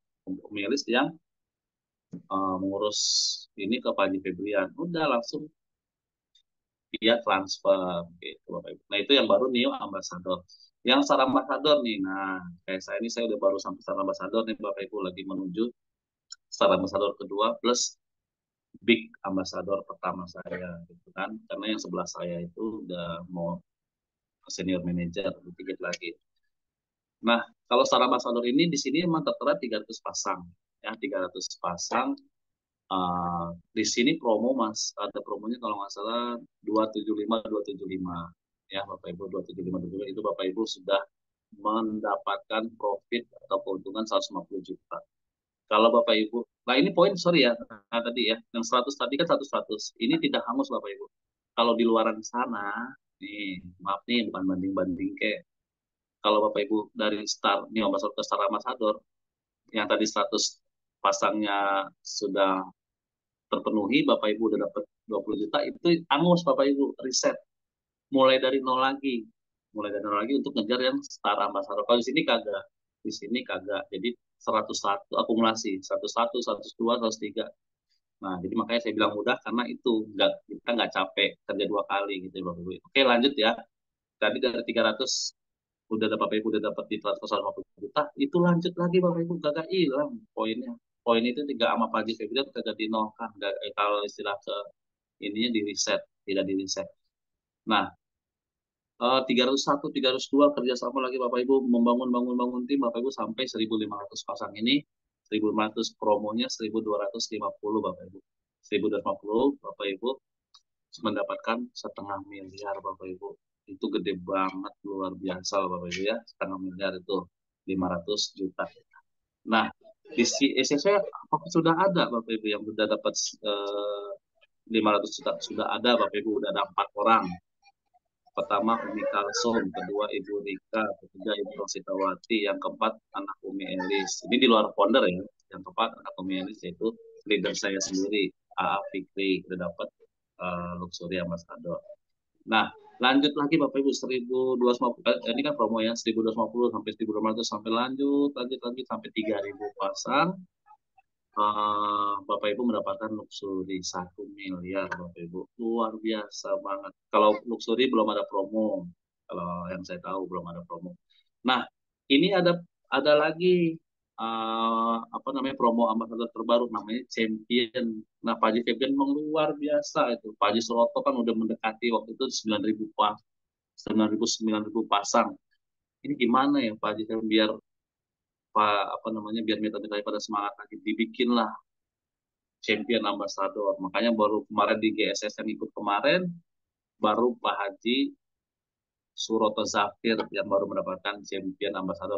Speaker 1: Melis yang mengurus ini ke Pak Haji Febrian. Udah langsung dia transfer gitu Bapak Ibu. Nah itu yang baru Neo Ambassador. Yang Star Ambassador nih, nah kayak saya ini saya udah baru sampai Star Ambassador nih Bapak Ibu, lagi menuju Star Ambassador kedua plus Big Ambassador pertama saya gitu kan. Karena yang sebelah saya itu udah mau senior manager dikit lagi. Nah, kalau Star Ambassador ini di sini memang tertera 300 pasang ya, 300 pasang. Di sini promo Mas, ada promonya kalau nggak salah 275 ya Bapak Ibu, 275 itu Bapak Ibu sudah mendapatkan profit atau keuntungan 150 juta. Kalau Bapak Ibu, nah ini poin sorry ya, nah, tadi ya, yang 100 tadi kan 100 ini tidak hangus Bapak Ibu. Kalau di luaran sana, nih maaf nih bukan banding-banding ke, kalau Bapak Ibu dari Star nih Ambassador ke Star Ambassador, yang tadi 100 pasangnya sudah terpenuhi, Bapak Ibu udah dapat 20 juta, itu angus Bapak Ibu, riset. Mulai dari nol lagi. Mulai dari nol lagi untuk ngejar yang Star Ambassador. Kalau di sini kagak. Di sini kagak. Jadi 101 akumulasi. 101, 102, 103. Nah, jadi makanya saya bilang mudah karena itu kita nggak capek kerja dua kali gitu Bapak Ibu. Oke, lanjut ya. Tadi dari 300 udah dapat Bapak Ibu udah dapat di transfer 150 juta, itu lanjut lagi Bapak Ibu kagak hilang poinnya. Poin itu tiga sama pagi saya bilang kagak dinolkan, kalau istilah ke ininya di reset, tidak di reset. Nah, 301, 302 kerjasama lagi Bapak Ibu membangun tim Bapak Ibu sampai 1.500 pasang ini, 1.500 promonya 1.250 Bapak Ibu. 1.250 Bapak Ibu mendapatkan 0,5 miliar Bapak Ibu. Itu gede banget, luar biasa Bapak Ibu ya. 0,5 miliar itu 500 juta. Nah, di SSC apakah sudah ada Bapak Ibu yang sudah dapat 500 juta? Sudah ada Bapak Ibu, sudah ada 4 orang. Pertama Umi Kalsum, kedua Ibu Rika, ketiga Ibu Rositawati, yang keempat anak Umi Elis. Ini di luar founder ya. Yang keempat anak Umi Elis yaitu leader saya sendiri, AA Fikri, udah dapat Luxury Ambassador. Nah, lanjut lagi Bapak Ibu 1.250, ini kan promo ya, 1.250 sampai 1.200 sampai lanjut lagi sampai 3.000 pasang. Bapak Ibu mendapatkan luxury 1 miliar Bapak Ibu, luar biasa banget. Kalau luxury belum ada promo, kalau yang saya tahu belum ada promo. Nah, ini ada lagi apa namanya, promo ambassador terbaru namanya Champion. Nah, Pak Haji Champion memang luar biasa itu. Pak Haji Suroto kan udah mendekati waktu itu 9.000 pasang. Ini gimana ya Pak Haji Champion biar apa namanya, biar mitra-mitra pada semangat lagi, dibikinlah champion ambassador. Makanya baru kemarin di GSS yang ikut kemarin, baru Pak Haji Suroto Zafir yang baru mendapatkan champion ambassador.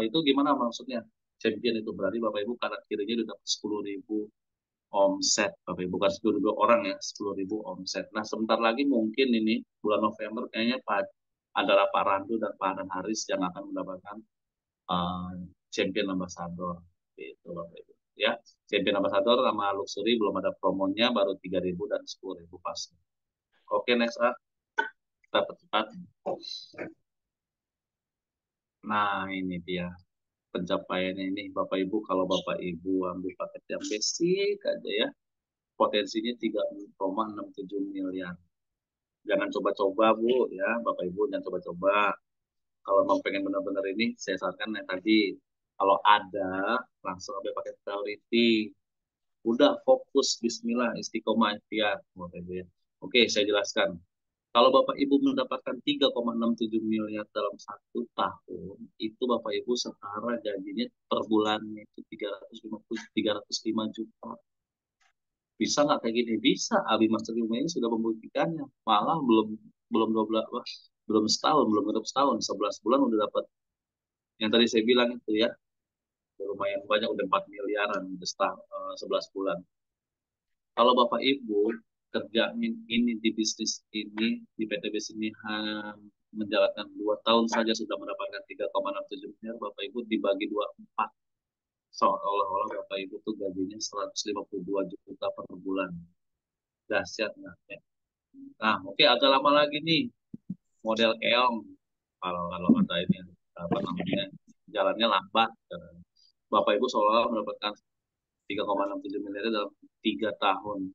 Speaker 1: Itu gimana maksudnya? Champion itu berarti Bapak Ibu kanan kirinya udah dapat 10.000 omset. Bapak Ibu bukan 10.000 orang ya, 10.000 omset. Nah sebentar lagi mungkin ini bulan November kayaknya antara Pak Randu dan Pak Anan Haris yang akan mendapatkan uh, champion ambassador. Itu Bapak Ibu. Ya, champion ambassador sama luxury belum ada promonya, baru 3.000 dan 10.000 pas. Oke, next up. Kita percepat. Nah, ini dia pencapaiannya ini Bapak Ibu. Kalau Bapak Ibu ambil paket yang basic aja ya, potensinya 3,67 miliar. Jangan coba-coba Bu ya, Bapak Ibu jangan coba-coba. Kalau mau pengen benar-benar ini, saya sarankan yang tadi, kalau ada langsung ambil paket priority. Udah fokus Bismillah istiqomah ikhtiar Bapak Ibu ya. Oke, saya jelaskan. Kalau Bapak Ibu mendapatkan 3,67 miliar dalam 1 tahun, itu Bapak Ibu setara gajinya per bulannya itu 305 juta. Bisa nggak kayak gini? Bisa. Abi Master Ilmu ini sudah membuktikannya. Malah belum belum 12, belum setahun, belum genap setahun, 11 bulan udah dapat Yang tadi saya bilang itu ya, lumayan banyak, udah 4 miliaran, udah 11 bulan. Kalau Bapak Ibu kerja ini di bisnis ini, di PTBS ini menjalankan 2 tahun saja sudah mendapatkan 3,67 miliar, Bapak Ibu dibagi 24. Seolah-olah Bapak Ibu tuh gajinya 152 juta per bulan. Dahsyat nggak? Ya? Nah, oke, agak lama lagi nih, model keong. Kalau kata ini, apa namanya, jalannya lambat. Bapak Ibu seolah-olah mendapatkan 3,67 miliar dalam 3 tahun.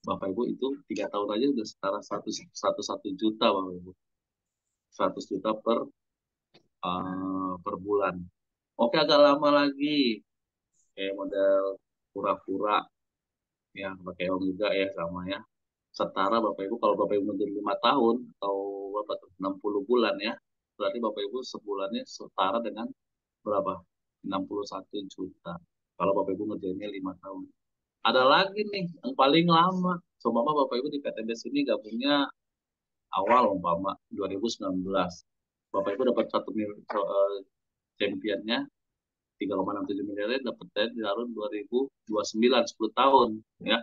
Speaker 1: Bapak Ibu itu 3 tahun aja udah setara 101 juta Bapak Ibu. 100 juta per bulan. Oke, agak lama lagi. Kayak model pura-pura, ya pakai om juga ya sama ya. Setara Bapak Ibu, kalau Bapak Ibu menjadi 5 tahun atau berapa tuh, 60 bulan ya. Berarti Bapak Ibu sebulannya setara dengan berapa? 61 juta. Kalau Bapak Ibu ngerjainnya 5 tahun. Ada lagi nih yang paling lama. Seumpama Bapak Ibu di PTB sini gabungnya awal umpama 2019. Bapak Ibu dapat championnya 3,67 miliar, dapat dari tahun 2029, 10 tahun ya.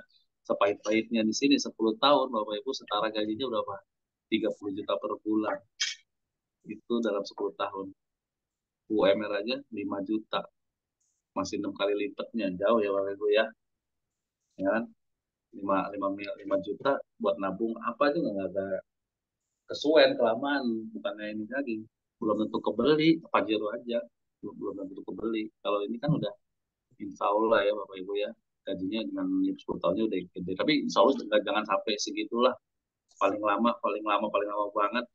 Speaker 1: Sepahit-pahitnya di sini 10 tahun Bapak Ibu setara gajinya berapa? 30 juta per bulan. Itu dalam 10 tahun. UMR aja 5 juta. Masih 6 kali lipatnya. Jauh ya Bapak Ibu ya. Ya kan? 5 juta buat nabung apa juga nggak ada, kesuwen kelamaan, bukannya ini lagi, belum tentu kebeli Pajero aja, belum tentu kebeli. Kalau ini kan udah insya Allah ya Bapak Ibu ya, gajinya dengan 10 tahunnya udah gede, tapi insya Allah jangan sampai segitulah. Paling lama banget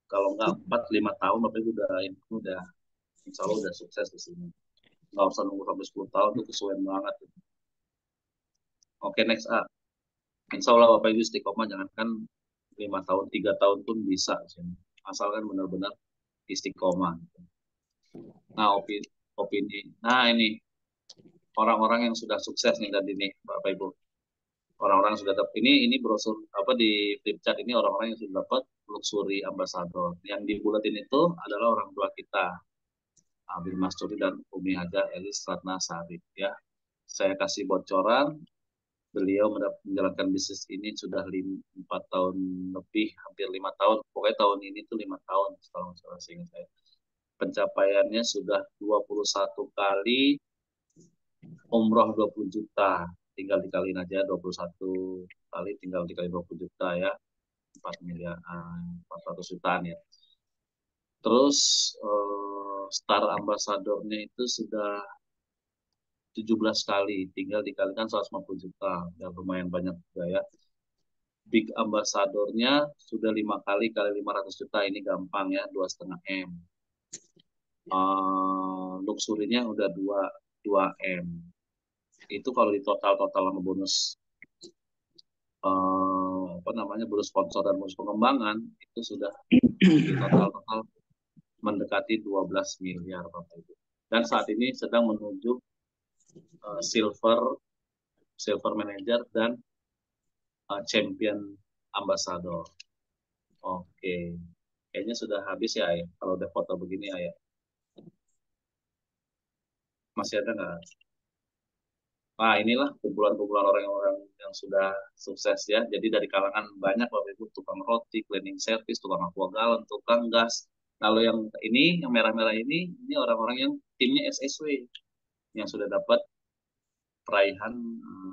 Speaker 1: kalau nggak 4-5 tahun Bapak Ibu udah insya Allah udah sukses di sini. Nggak usah nunggu sampai 10 tahun, itu kesuwen banget. Oke, next up. Insya Allah Bapak Ibu istiqomah, jangankan 5 tahun, 3 tahun pun bisa sini. Asalkan benar-benar istiqomah. Nah, opini. Nah, ini orang-orang yang sudah sukses nih tadi nih, Bapak Ibu. Orang-orang yang sudah dapat ini brosur apa di Flipchart ini, orang-orang yang sudah dapat luxury ambassador. Yang di buletin itu adalah orang tua kita, Abil Masturi dan Umi Haja Elis Ratnasari ya. Saya kasih bocoran, beliau menjalankan bisnis ini sudah 4 tahun lebih, hampir 5 tahun. Pokoknya tahun ini tuh 5 tahun, kalau salah seingat saya. Pencapaiannya sudah 21 kali umroh 20 juta. Tinggal dikaliin aja 21 kali, tinggal dikali 20 juta ya. 4 miliar, 400 jutaan ya. Terus Star Ambassador-nya itu sudah 17 kali, tinggal dikalikan 150 juta. Ya lumayan banyak juga ya. Big Ambassador-nya sudah 5 kali kali 500 juta, ini gampang ya, 2,5 M. Luxury-nya udah 2 M. Itu kalau di total sama bonus apa namanya, bonus sponsor dan bonus pengembangan, itu sudah di total mendekati 12 miliar Bapak Ibu. Dan saat ini sedang menuju silver manager dan champion ambassador. Oke, kayaknya sudah habis ya, ya. Kalau udah foto begini ya, masih ada nggak? Nah, inilah kumpulan-kumpulan orang-orang yang sudah sukses ya. Jadi dari kalangan banyak Bapak Ibu, tukang roti, cleaning service, tukang aqua galon, tukang gas. Kalau yang ini, yang merah-merah ini orang-orang yang timnya SSW yang sudah dapat peraihan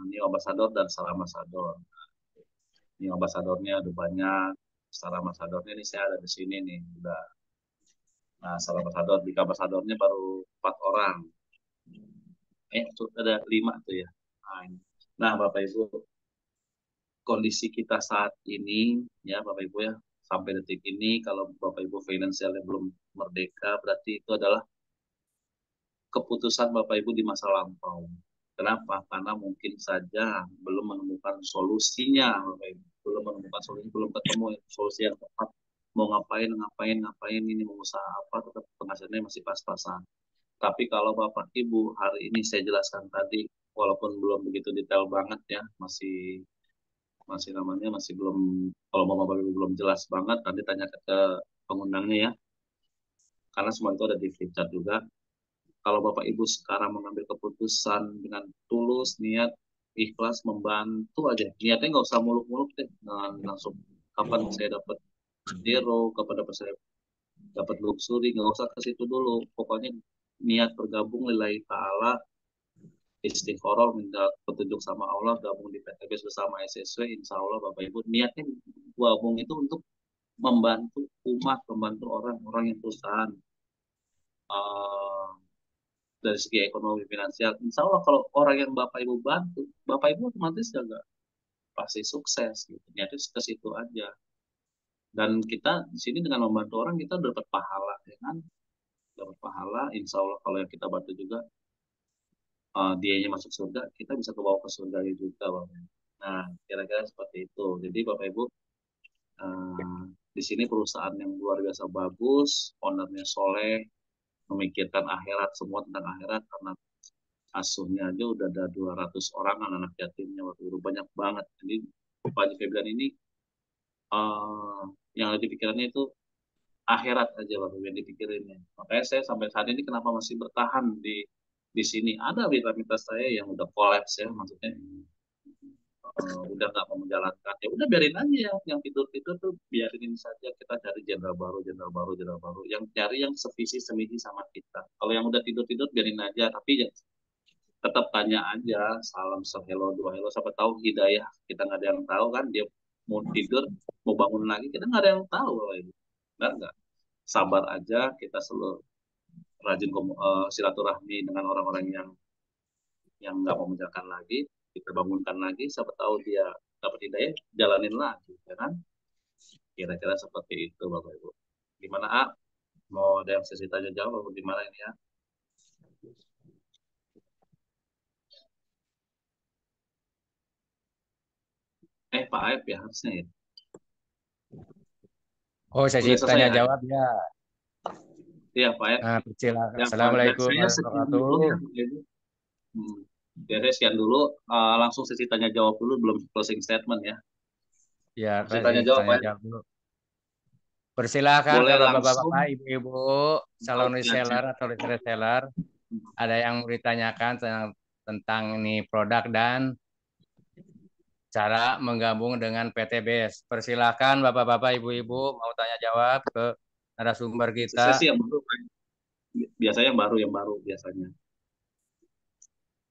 Speaker 1: New Ambassador dan Star Ambassador. New Ambassadornya ada banyak, Star Ambassadornya ini saya ada di sini nih, udah. Nah, Star Ambassador, di Ambassadornya baru 4 orang. Ada 5 tuh ya. Nah, Bapak Ibu, kondisi kita saat ini ya Bapak Ibu ya, sampai detik ini kalau Bapak Ibu finansialnya belum merdeka, berarti itu adalah keputusan Bapak Ibu di masa lampau. Kenapa? Karena mungkin saja belum menemukan solusinya Bapak Ibu. Belum menemukan solusi, belum ketemu solusi yang tepat. Mau ngapain ini, mau usaha apa, tetap penghasilannya masih pas-pasan. Tapi kalau Bapak Ibu hari ini saya jelaskan tadi, walaupun belum begitu detail banget ya, masih masih namanya masih belum, kalau mau Bapak Ibu belum jelas banget, nanti tanya ke pengundangnya ya. karena semua itu ada di flipchart juga. Kalau Bapak Ibu sekarang mengambil keputusan dengan tulus, niat, ikhlas, membantu aja. Niatnya nggak usah muluk-muluk deh. Nah, langsung kapan saya dapat zero, kapan dapat saya dapat luxury, nggak usah ke situ dulu. Pokoknya niat bergabung lillahi ta'ala, istiqoroh, minta petunjuk sama Allah, gabung di PTB bersama SSW, insya Allah Bapak Ibu, niatnya gabung itu untuk membantu umat, membantu orang-orang yang perusahaan. eh, dari segi ekonomi finansial, insya Allah kalau orang yang Bapak Ibu bantu, Bapak Ibu otomatis juga pasti sukses gitu. Niatnya ke situ aja. Dan kita di sini dengan membantu orang kita dapat pahala, ya kan? Dapat pahala, insya Allah kalau yang kita bantu juga dianya masuk surga, kita bisa kebawa ke surga juga, Bapak Ibu. Nah, kira-kira seperti itu. Jadi Bapak Ibu, eh, di sini perusahaan yang luar biasa bagus, ownernya soleh, memikirkan akhirat, semua tentang akhirat, karena asuhnya aja udah ada 200 orang anak-anak yatimnya waktu itu banyak banget. Jadi Pak Haji Febian ini eh, yang ada di pikirannya itu akhirat aja Pak yang dipikirinnya. Makanya saya sampai saat ini kenapa masih bertahan di sini. Ada mitra-mitra saya yang udah kolaps ya, maksudnya udah nggak mau menjalankan. Ya udah biarin aja yang tidur-tidur tuh biarin saja, kita cari jenderal baru, jenderal baru, jenderal baru. Yang cari yang sevisi semisi sama kita. Kalau yang udah tidur-tidur biarin aja, tapi ya tetap tanya aja, salam sehelo dua hello, siapa tahu hidayah kita nggak ada yang tahu kan, dia mau tidur mau bangun lagi kita nggak ada yang tahu loh ini. Benar nggak? Sabar aja, kita selalu rajin silaturahmi dengan orang-orang yang nggak mau menjalankan lagi, kita bangunkan lagi, siapa tahu dia dapat hidayah, jalanin lagi, ya kan? Kira-kira seperti itu Bapak Ibu. Gimana mau ada yang sesi tanya jawab atau gimana ini ya? Pak Aep ya harusnya ya.
Speaker 3: Oh, sesi
Speaker 1: Udah selesai
Speaker 3: tanya
Speaker 1: ya?
Speaker 3: jawab ya.
Speaker 1: Iya Pak Aep.
Speaker 3: Nah, silakan.
Speaker 1: Ya, dan
Speaker 3: Assalamualaikum
Speaker 1: saya
Speaker 3: warahmatullahi
Speaker 1: sekian dulu
Speaker 3: wabarakatuh.
Speaker 1: ya, Ibu. Hmm. Ya, saya sekian dulu. Langsung sesi tanya jawab dulu, belum closing statement ya.
Speaker 3: Ya,
Speaker 1: Sesi
Speaker 3: kasih
Speaker 1: tanya jawab,
Speaker 3: tanya
Speaker 1: Pak.
Speaker 3: jawab dulu. Persilahkan
Speaker 1: Boleh
Speaker 3: ke
Speaker 1: langsung.
Speaker 3: bapak-bapak, ibu-ibu, calon
Speaker 1: Ya,
Speaker 3: reseller
Speaker 1: chat.
Speaker 3: atau reseller. Ada yang mau ditanyakan tentang ini produk dan cara menggabung dengan PTBS. Persilahkan bapak-bapak, ibu-ibu mau tanya jawab ke narasumber
Speaker 1: Sesi
Speaker 3: kita.
Speaker 1: yang baru, Pak. Biasanya yang baru biasanya.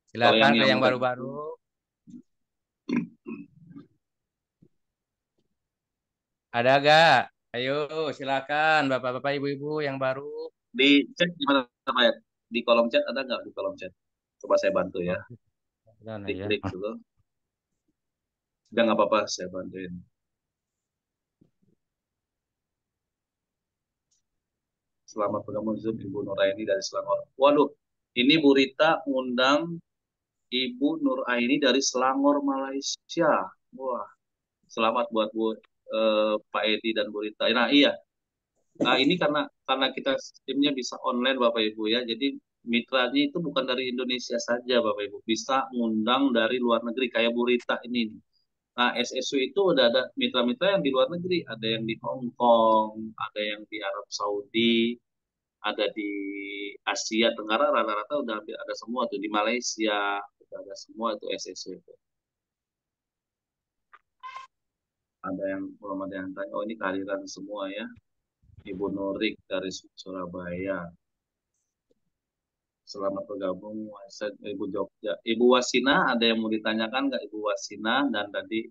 Speaker 1: Kalau
Speaker 3: Silakan ke
Speaker 1: yang
Speaker 3: yang
Speaker 1: tadi
Speaker 3: baru-baru. Ada gak? Ayo, silakan bapak-bapak, ibu-ibu yang baru.
Speaker 1: di chat gimana, Pak? Di kolom chat ada nggak di kolom chat? Coba saya bantu ya.
Speaker 3: Oh, sana ya.
Speaker 1: Diklik dulu. Udah nggak apa-apa, saya bantuin. Selamat bergabung Zoom Ibu Nuraini dari Selangor. Waduh, ini Bu Rita ngundang Ibu Nuraini dari Selangor, Malaysia. Wah, selamat buat Pak Edi dan Bu Rita. Nah iya, nah ini karena kita sistemnya bisa online Bapak Ibu ya. Jadi mitranya itu bukan dari Indonesia saja Bapak Ibu, bisa ngundang dari luar negeri kayak Bu Rita ini. Nah SSW itu udah ada mitra-mitra yang di luar negeri, ada yang di Hong Kong, ada yang di Arab Saudi, ada di Asia Tenggara, rata-rata udah ada semua tuh, di Malaysia udah ada semua itu SSW itu. Ada yang belum ada yang tanya, oh ini kehadiran semua ya. Ibu Nurik dari Surabaya. Selamat bergabung, Ibu Jogja. Ibu Wasina, ada yang mau ditanyakan nggak Ibu Wasina? Dan tadi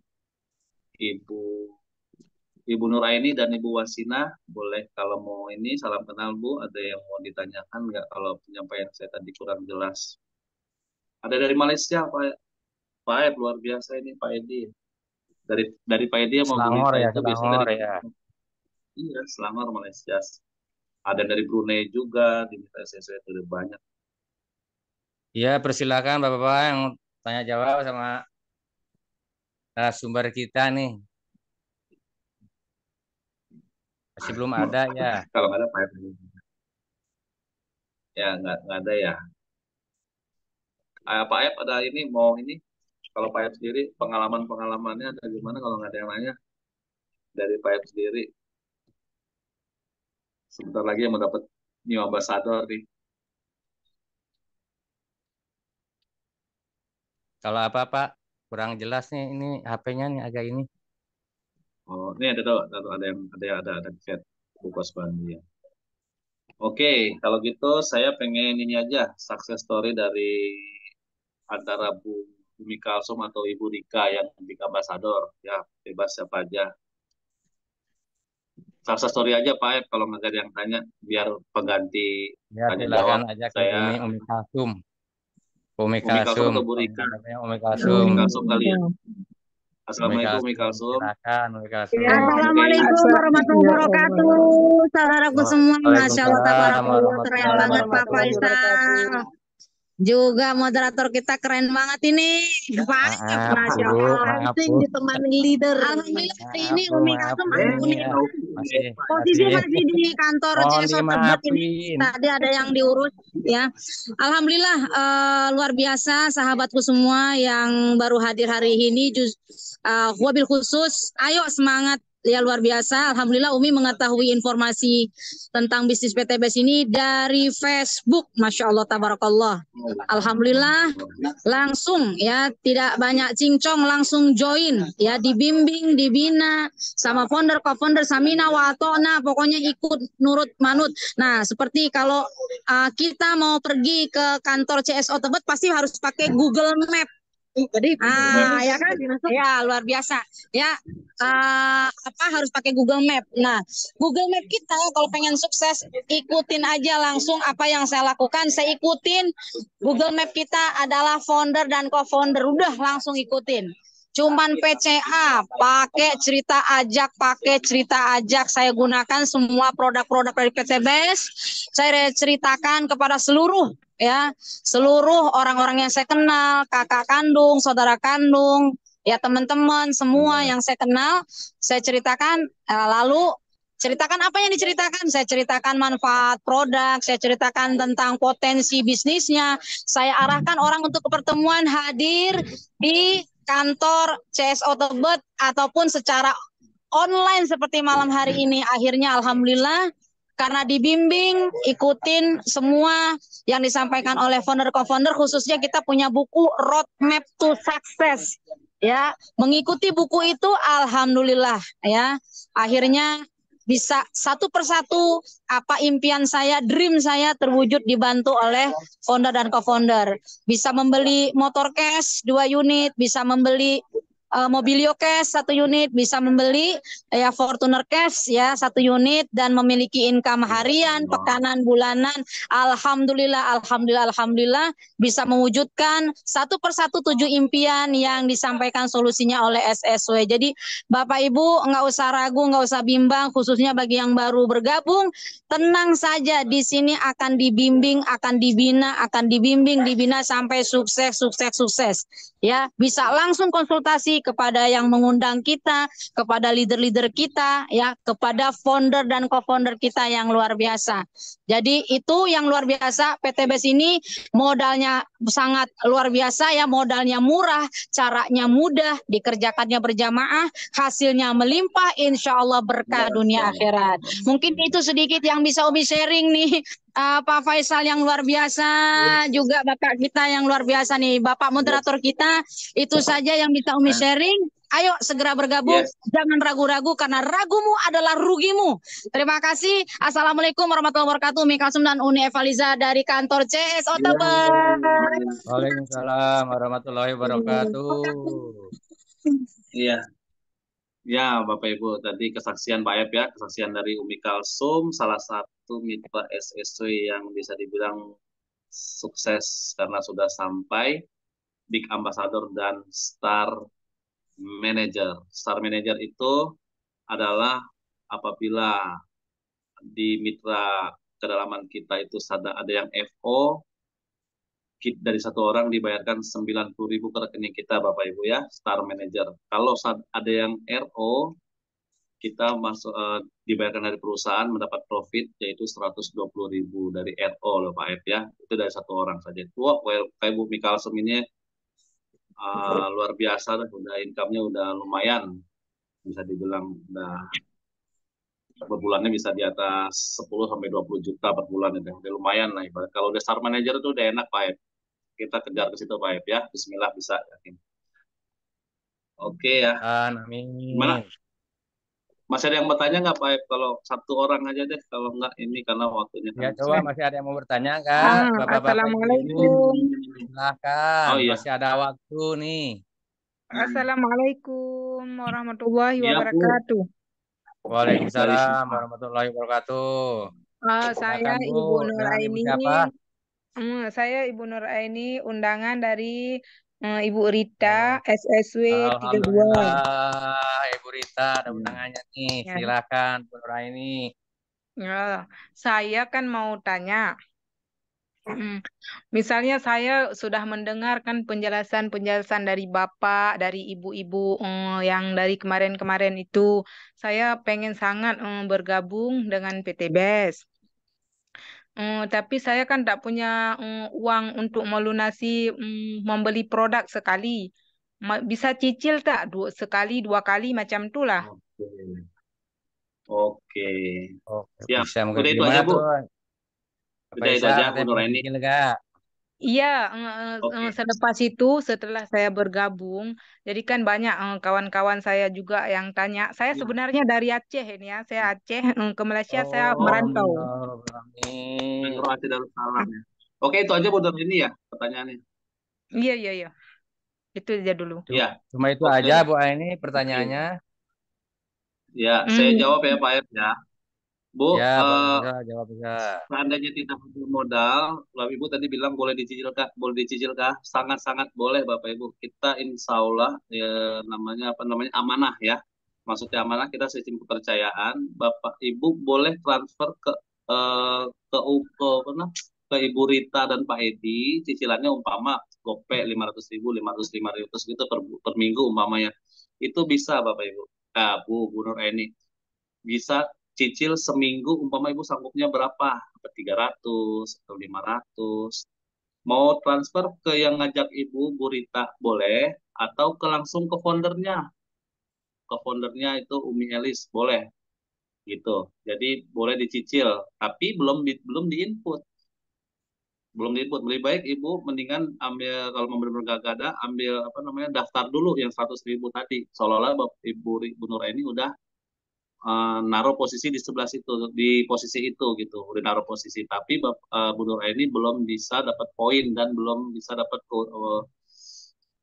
Speaker 1: Ibu Ibu Nuraini dan Ibu Wasina, boleh kalau mau ini salam kenal Bu. Ada yang mau ditanyakan nggak kalau penyampaian saya tadi kurang jelas? Ada dari Malaysia, Pak Ed, luar biasa ini Pak Edi. Dari Pak Edi yang mau
Speaker 3: Selangor
Speaker 1: gurita
Speaker 3: ya,
Speaker 1: itu biasanya dari
Speaker 3: Selangor ya.
Speaker 1: iya, Selangor Malaysia. Ada dari Brunei juga, di SSW itu ada banyak.
Speaker 3: Iya, persilakan bapak-bapak yang tanya jawab sama narasumber kita nih. Masih belum ada ya.
Speaker 1: Kalau nggak ada Pak Ed. Ya, nggak ada ya. Pak Ed ada ini, mau ini. Kalau Pak Ed sendiri, pengalaman-pengalamannya ada gimana kalau nggak ada yang nanya? Dari Pak Ed sendiri, sebentar lagi yang mau dapat new ambassador nih.
Speaker 3: Kalau apa Pak? Kurang jelas nih ini HP-nya nih agak ini.
Speaker 1: Oh, ini ada tuh, ada di chat Bu Kosbandi ya. Oke, kalau gitu saya pengen ini aja success story dari antara Bumi Kalsum atau Ibu Rika yang big ambassador ya, bebas siapa aja. Success story aja Pak Ed, kalau nggak ada yang tanya biar pengganti
Speaker 3: Ya
Speaker 1: tanya
Speaker 3: silakan
Speaker 1: jawab
Speaker 3: aja ke
Speaker 1: saya.
Speaker 3: Umi Kalsum. Umi
Speaker 1: Umi Kalsum
Speaker 3: Kalsum.
Speaker 1: atau Bu Rika?
Speaker 3: Panggilannya Umi
Speaker 1: Umi
Speaker 3: Kalsum.
Speaker 1: Kalsum kali ya.
Speaker 3: Umi
Speaker 1: Assalamualaikum Umi
Speaker 3: Kalsum.
Speaker 1: Kalsum.
Speaker 3: Silakan Umi
Speaker 2: Ya,
Speaker 3: Kalsum.
Speaker 1: Oke.
Speaker 4: Assalamualaikum warahmatullahi
Speaker 2: ya
Speaker 4: wabarakatuh.
Speaker 2: Allah.
Speaker 4: Saudaraku semua, Masya Allah,
Speaker 3: Waalaikumsalam
Speaker 4: tabarakallah, keren
Speaker 3: warahmatullahi
Speaker 4: banget Pak
Speaker 3: wabarakatuh.
Speaker 2: Warahmatullahi
Speaker 4: Faisal.
Speaker 2: wabarakatuh.
Speaker 4: Juga moderator kita keren banget ini. Pak,
Speaker 3: Maaf
Speaker 4: Masya
Speaker 3: Bu,
Speaker 4: Allah.
Speaker 3: maaf
Speaker 2: Dancing
Speaker 3: Bu.
Speaker 2: ditemani leader.
Speaker 4: Alhamdulillah hari
Speaker 3: Maaf
Speaker 4: ini
Speaker 3: Bu,
Speaker 4: Umi
Speaker 3: maaf
Speaker 4: Kasum
Speaker 3: Bu.
Speaker 4: ampun ya.
Speaker 3: Masih,
Speaker 4: Posisi
Speaker 3: masih.
Speaker 4: masih di kantor
Speaker 3: Mohon
Speaker 4: CSO Tebet ini.
Speaker 3: dimaafin.
Speaker 4: Tadi ada yang diurus ya. Alhamdulillah luar biasa sahabatku semua yang baru hadir hari ini. Wabil khusus, ayo semangat ya luar biasa. Alhamdulillah Umi mengetahui informasi tentang bisnis PTBS ini dari Facebook. Masya Allah, tabarakallah. Alhamdulillah langsung ya tidak banyak cincong langsung join ya dibimbing dibina sama founder co-founder Samina Watona pokoknya ikut nurut manut. Nah seperti kalau kita mau pergi ke kantor CSO Tebet pasti harus pakai Google Map. Jadi ya kan ya luar biasa ya apa harus pakai Google Map. Nah Google Map kita kalau pengen sukses ikutin aja langsung apa yang saya lakukan, saya ikutin Google Map kita adalah founder dan co-founder, udah langsung ikutin. Cuman PCA, pakai cerita ajak. Saya gunakan semua produk-produk dari PTBS. Saya ceritakan kepada seluruh orang-orang yang saya kenal, kakak kandung, saudara kandung, ya teman-teman semua yang saya kenal, saya ceritakan. Lalu ceritakan apa yang diceritakan. Saya ceritakan manfaat produk, saya ceritakan tentang potensi bisnisnya. Saya arahkan orang untuk pertemuan hadir di kantor CSO Tebet ataupun secara online seperti malam hari ini. Akhirnya alhamdulillah karena dibimbing, ikutin semua yang disampaikan oleh founder co-founder, khususnya kita punya buku Roadmap to Success. Ya, mengikuti buku itu alhamdulillah ya. Akhirnya bisa satu persatu apa impian saya, dream saya terwujud dibantu oleh founder dan co-founder. Bisa membeli motor cash 2 unit, bisa membeli Mobilio Cash 1 unit, bisa membeli ya Fortuner Cash ya 1 unit dan memiliki income harian, pekanan, bulanan. Alhamdulillah bisa mewujudkan satu persatu 7 impian yang disampaikan solusinya oleh SSW. Jadi Bapak Ibu nggak usah ragu, nggak usah bimbang, khususnya bagi yang baru bergabung, tenang saja di sini akan dibimbing, akan dibina, akan dibimbing, dibina sampai sukses. Ya, bisa langsung konsultasi kepada yang mengundang kita, kepada leader-leader kita, ya, kepada founder dan co-founder kita yang luar biasa. Jadi itu yang luar biasa, PTBS ini modalnya sangat luar biasa ya, modalnya murah, caranya mudah, dikerjakannya berjamaah, hasilnya melimpah, insya Allah berkah dunia akhirat. Mungkin itu sedikit yang bisa Umi sharing nih. Pak Faisal yang luar biasa, juga Bapak kita yang luar biasa nih, Bapak moderator kita, itu saja yang bisa Umi sharing. Ayo segera bergabung, jangan ragu-ragu karena ragumu adalah rugimu. Terima kasih. Assalamualaikum warahmatullahi wabarakatuh. Umi Kalsum dan Uni Evaliza dari kantor CSO Tebet.
Speaker 3: Waalaikumsalam warahmatullahi wabarakatuh.
Speaker 1: Iya. Ya, Bapak Ibu, tadi kesaksian Pak Ep ya, kesaksian dari Umi Kalsum, salah satu mitra SSW yang bisa dibilang sukses karena sudah sampai Big Ambassador dan Star Manager. Star Manager itu adalah apabila di mitra kedalaman kita itu ada yang FO, dari satu orang dibayarkan 90.000 ke rekening kita Bapak Ibu ya, Star Manager. Kalau ada yang RO, kita dibayarkan dari perusahaan mendapat profit yaitu 120.000 dari RO loh Pak Ed ya. Itu dari satu orang saja. Itu Pak Ibu Mikalsum ini luar biasa, udah income-nya udah lumayan, bisa dibilang udah per bulannya bisa di atas 10 sampai 20 juta per bulan itu. Udah lumayan lah ibarat. Kalau udah star manager itu udah enak Pak Ed. Kita kejar ke situ Pak Ed ya. Bismillah bisa yakin. Oke ya. Gimana?
Speaker 3: Amin.
Speaker 1: Masih ada yang bertanya nggak Pak Ed? Kalau satu orang aja deh. Kalau nggak ini karena waktunya
Speaker 3: Ya,
Speaker 1: kan.
Speaker 3: coba masih ada yang mau bertanya nggak? Bapak-bapak, ibu-ibu,
Speaker 2: Assalamualaikum.
Speaker 3: silahkan.
Speaker 1: Oh iya.
Speaker 3: Masih ada waktu nih.
Speaker 2: Assalamualaikum warahmatullahi
Speaker 1: Iya Bu.
Speaker 2: wabarakatuh.
Speaker 1: Dari
Speaker 3: Waalaikumsalam warahmatullahi wabarakatuh.
Speaker 2: Saya
Speaker 3: Silakan Bu.
Speaker 2: Ibu Nur
Speaker 3: Dengan Ibu
Speaker 2: Aini.
Speaker 3: siapa?
Speaker 2: Saya Ibu Nur Aini, undangan dari Ibu Rita, SSW 32.
Speaker 3: Alhamdulillah, Ibu Rita ada
Speaker 1: Iya.
Speaker 3: undangannya nih.
Speaker 2: Ya.
Speaker 3: Silakan Bu Nuraini.
Speaker 2: Ya, saya kan mau tanya. Misalnya saya sudah mendengarkan penjelasan-penjelasan dari Bapak, dari ibu-ibu yang dari kemarin-kemarin itu. Saya pengen sangat bergabung dengan PTBS. Tapi saya kan tidak punya uang untuk melunasi membeli produk sekali. Bisa cicil tak? Sekali, 2 kali macam itulah.
Speaker 1: Oke. Oke.
Speaker 3: Oke,
Speaker 1: Siap.
Speaker 3: bisa mungkin
Speaker 1: Udah itu
Speaker 3: gimana
Speaker 1: aja Bu.
Speaker 3: tuh? Bapak
Speaker 1: Udah itu
Speaker 3: Isa
Speaker 1: aja Bu
Speaker 3: katanya mau
Speaker 1: Nuraini.
Speaker 3: cicil nggak?
Speaker 2: Iya,
Speaker 1: Oke.
Speaker 2: selepas itu, setelah saya bergabung, jadi kan banyak kawan-kawan saya juga yang tanya. Saya
Speaker 1: Iya.
Speaker 2: sebenarnya dari Aceh ini ya, saya Aceh ke Malaysia saya
Speaker 3: Oh,
Speaker 2: merantau.
Speaker 3: alhamdulillah.
Speaker 1: Mengurangi Darussalam ya. Oke, itu aja Bu ini ya pertanyaannya.
Speaker 2: Iya, iya, iya. Itu aja dulu.
Speaker 1: Iya.
Speaker 3: Cuma itu
Speaker 1: Oke
Speaker 3: aja
Speaker 1: Bu.
Speaker 3: Bu Aini
Speaker 1: Oke.
Speaker 3: pertanyaannya.
Speaker 1: Ya, saya
Speaker 2: Hmm,
Speaker 1: jawab ya Pak Ed ya. Bu,
Speaker 3: Ya, boleh bisa jawab bisa.
Speaker 1: seandainya tidak punya modal, Bapak Ibu tadi bilang boleh dicicil kah? Boleh dicicil kah? Sangat-sangat boleh Bapak Ibu. Kita insya Allah ya, namanya apa namanya amanah ya. Maksudnya amanah kita sistem kepercayaan. Bapak Ibu boleh transfer ke mana? Ke Ibu Rita dan Pak Edi. Cicilannya umpama GoPay 500.000, 500 gitu per minggu umpamanya. Itu bisa Bapak Ibu. Nah, Bu Nur Eni bisa cicil seminggu umpama ibu sanggupnya berapa 300 atau 500 mau transfer ke yang ngajak ibu Bu Rita boleh atau langsung ke foundernya itu Umi Elis boleh gitu jadi boleh dicicil tapi belum diinput lebih baik ibu mendingan ambil kalau mau benar-benar gak ada ambil apa namanya daftar dulu yang 100.000 tadi seolah-olah ibu Nur ini udah naruh posisi di sebelah situ di posisi itu gitu udah naruh posisi tapi Bu Nur ini belum bisa dapat poin dan belum bisa dapat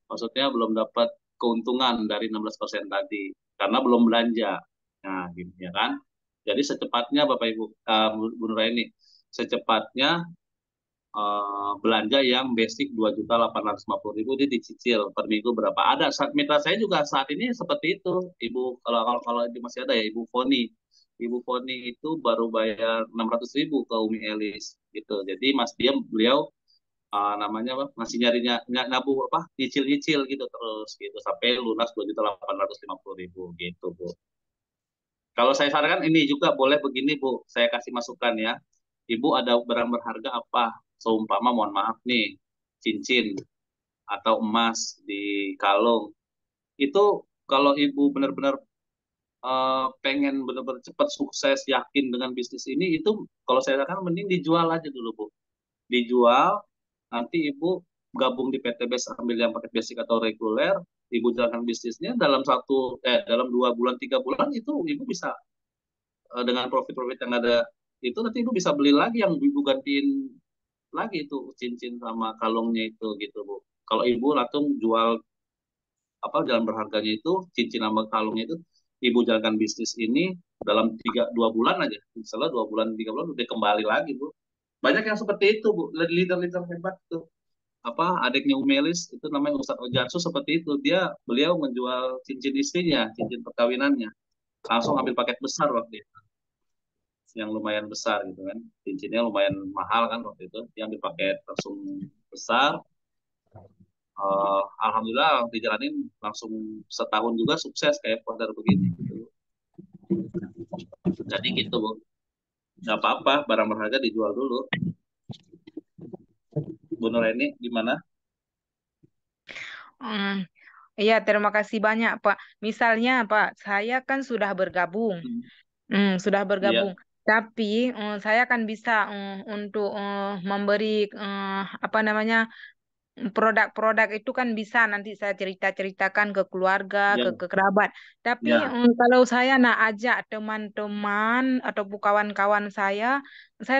Speaker 1: maksudnya belum dapat keuntungan dari 16% tadi karena belum belanja nah gitu ya kan jadi secepatnya Bapak Ibu Bu Nur ini secepatnya belanja yang basic 2.850.000 dia dicicil per minggu berapa ada mitra saya juga saat ini seperti itu ibu kalau itu masih ada ya ibu Foni itu baru bayar 600.000 ke Umi Elis gitu jadi beliau namanya apa masih nyarinya nabu apa nyicil gitu terus gitu sampai lunas 2.850.000 gitu Bu kalau saya sarankan ini juga boleh begini Bu saya kasih masukan ya Ibu ada barang berharga apa seumpama mohon maaf nih cincin atau emas di kalung itu kalau ibu benar-benar pengen benar-benar cepat sukses yakin dengan bisnis ini itu kalau saya katakan mending dijual aja dulu Bu dijual nanti ibu gabung di PTB ambil yang paket basic atau reguler ibu jalankan bisnisnya dalam 2 bulan 3 bulan itu ibu bisa dengan profit-profit yang ada itu nanti ibu bisa beli lagi yang ibu gantiin lagi itu cincin sama kalungnya itu gitu Bu. Kalau ibu langsung jual apa jalan berharganya itu cincin sama kalungnya itu ibu jalankan bisnis ini dalam 2 bulan aja. Misalnya 2 bulan 3 bulan udah kembali lagi Bu. Banyak yang seperti itu Bu. Leader-leader hebat tuh. Apa adiknya Umelis itu namanya Ustadz Ojarsu seperti itu. Beliau menjual cincin istrinya, cincin perkawinannya. Langsung ambil paket besar waktu itu yang lumayan besar gitu kan cincinnya lumayan mahal kan waktu itu yang dipakai langsung besar alhamdulillah dijalanin langsung setahun juga sukses kayak powder begini gitu jadi gitu Bu nggak apa-apa barang berharga dijual dulu Bu Nureni gimana
Speaker 2: hmm, Iya, terima kasih banyak Pak. Misalnya Pak, saya kan sudah bergabung.
Speaker 1: hmm.
Speaker 2: Sudah
Speaker 1: Iya.
Speaker 2: bergabung. Tapi saya kan bisa untuk memberi apa namanya produk-produk itu kan bisa nanti saya cerita-ceritakan ke keluarga,
Speaker 1: Iya.
Speaker 2: ke kerabat. Tapi
Speaker 1: Iya.
Speaker 2: kalau saya nak ajak teman-teman atau kawan-kawan saya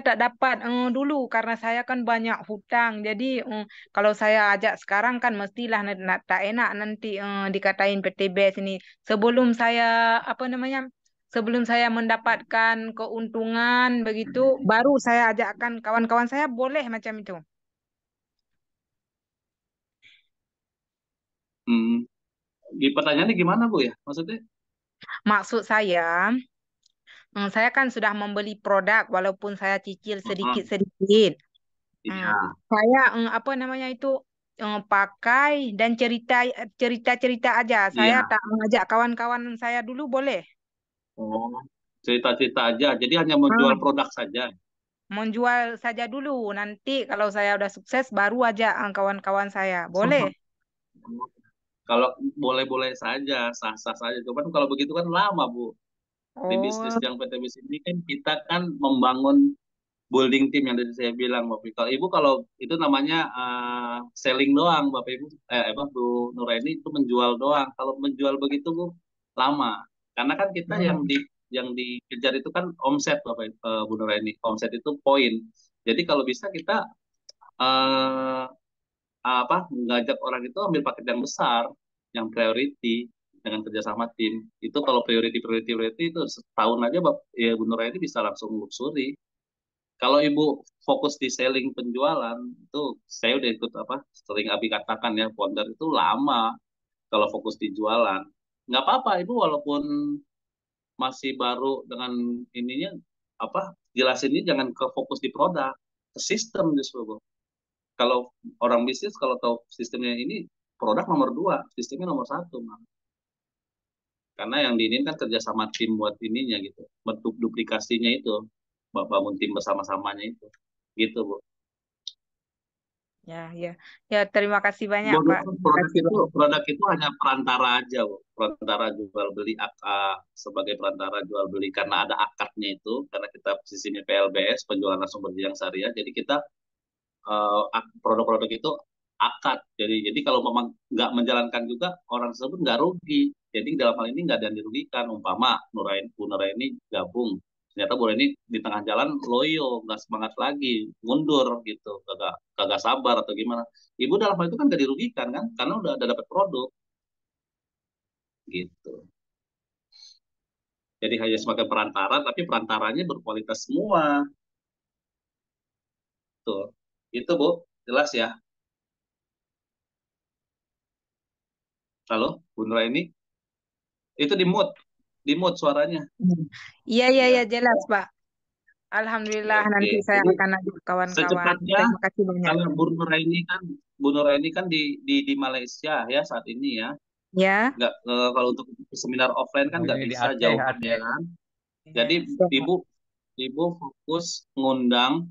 Speaker 2: tak dapat dulu karena saya kan banyak hutang. Jadi kalau saya ajak sekarang kan mestilah tak enak nanti dikatain PTB sini. Sebelum saya apa namanya? Sebelum saya mendapatkan keuntungan begitu, baru saya ajakkan kawan-kawan saya boleh macam itu.
Speaker 1: Hmm. Di pertanyaannya gimana Bu ya? Maksudnya?
Speaker 2: Maksud saya kan sudah membeli produk walaupun saya cicil
Speaker 1: Heeh.
Speaker 2: sedikit-sedikit. Hmm,
Speaker 1: Iya.
Speaker 2: saya apa namanya itu pakai dan cerita-cerita aja. Saya
Speaker 1: Iya.
Speaker 2: tak mengajak kawan-kawan saya dulu boleh.
Speaker 1: Oh, cerita-cerita aja. Jadi hanya menjual
Speaker 2: Hmm,
Speaker 1: produk saja.
Speaker 2: menjual saja dulu. Nanti kalau saya udah sukses baru aja kawan-kawan saya. Boleh.
Speaker 1: Kalau boleh-boleh saja, sah-sah saja. Cuman kalau begitu kan lama, Bu. Di bisnis
Speaker 2: Oh,
Speaker 1: yang PTBIS ini kan kita kan membangun building team yang tadi saya bilang, Bapak. Kalau Ibu kalau itu namanya selling doang, Bapak Ibu. Apa Bu Nuraini itu menjual doang. Kalau menjual begitu, Bu, lama. Karena kan kita
Speaker 2: hmm.
Speaker 1: yang dikejar itu kan omset, Bapak Bu Nuraini. Omset itu poin. Jadi kalau bisa kita eh, apa ngajak orang itu ambil paket yang besar, yang priority dengan kerjasama tim. Itu kalau priority itu setahun aja ya Bu Nuraini bisa langsung luxury. Kalau Ibu fokus di selling penjualan itu saya udah ikut apa sering Abi katakan ya founder itu lama kalau fokus di jualan. Nggak apa-apa Ibu walaupun masih baru dengan ininya apa jelasinnya jangan ke fokus di produk, ke sistem justru Bu. Kalau orang bisnis kalau tahu sistemnya ini produk nomor dua, sistemnya nomor satu, Bang. Karena yang diinin kan kerjasama tim buat ininya gitu, bentuk duplikasinya itu, bangun tim bersama-samanya itu, gitu Bu.
Speaker 2: Ya, ya. Ya, terima kasih banyak, Pak. Terima kasih banyak.
Speaker 1: Produk itu hanya perantara aja Bu. Perantara jual beli sebagai perantara jual beli karena ada akadnya itu, karena kita sistemnya PLBS penjualan langsung berjenjang syariah, jadi kita produk-produk itu akad. Jadi kalau memang nggak menjalankan juga orang tersebut nggak rugi. Jadi dalam hal ini nggak ada yang dirugikan. Umpama Bu Nuraini gabung, ternyata Bu Nuraini di tengah jalan loyo, nggak semangat lagi, mundur gitu, kagak kagak sabar atau gimana. Ibu dalam hal itu kan nggak dirugikan kan, karena udah ada dapat produk gitu. Jadi hanya sebagai perantara, tapi perantaranya berkualitas semua. Tuh, itu Bu, jelas ya. Halo, Bu Nuraini, itu di mood suaranya.
Speaker 2: Hmm. Iya, iya, iya,
Speaker 1: Ya,
Speaker 2: jelas, Pak.
Speaker 1: oke,
Speaker 2: Alhamdulillah
Speaker 1: oke.
Speaker 2: nanti saya
Speaker 1: Jadi
Speaker 2: akan ajak kawan-kawan.
Speaker 1: secepatnya
Speaker 2: Terima kasih banyak.
Speaker 1: kalau Bu Nuraini kan di Malaysia ya saat ini ya.
Speaker 2: Ya,
Speaker 1: Nggak kalau untuk seminar offline kan
Speaker 3: Oh,
Speaker 1: nggak
Speaker 3: ini di
Speaker 1: bisa
Speaker 3: Aceh,
Speaker 1: jauhan ya
Speaker 3: Aceh.
Speaker 1: kan. Jadi
Speaker 2: ya, siap.
Speaker 1: ibu ibu fokus ngundang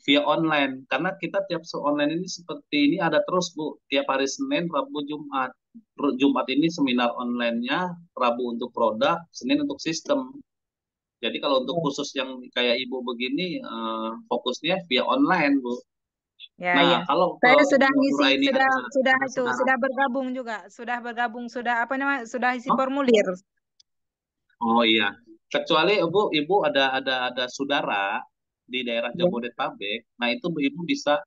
Speaker 1: via online karena kita tiap online ini seperti ini ada terus Bu. Tiap hari Senin, Rabu, Jumat. Jumat ini seminar online-nya, Rabu untuk produk, Senin untuk sistem. Jadi kalau untuk khusus yang kayak ibu begini, fokusnya via online, Bu.
Speaker 2: Ya,
Speaker 1: Nah,
Speaker 2: ya.
Speaker 1: kalau
Speaker 2: Saya sudah ngisi,
Speaker 1: Nuraini ada saudara,
Speaker 2: sudah bergabung juga, sudah bergabung, sudah apa namanya, sudah isi
Speaker 1: oh,
Speaker 2: formulir.
Speaker 1: oh iya, kecuali ibu ada saudara di daerah
Speaker 2: Ya,
Speaker 1: Jabodetabek, nah itu ibu bisa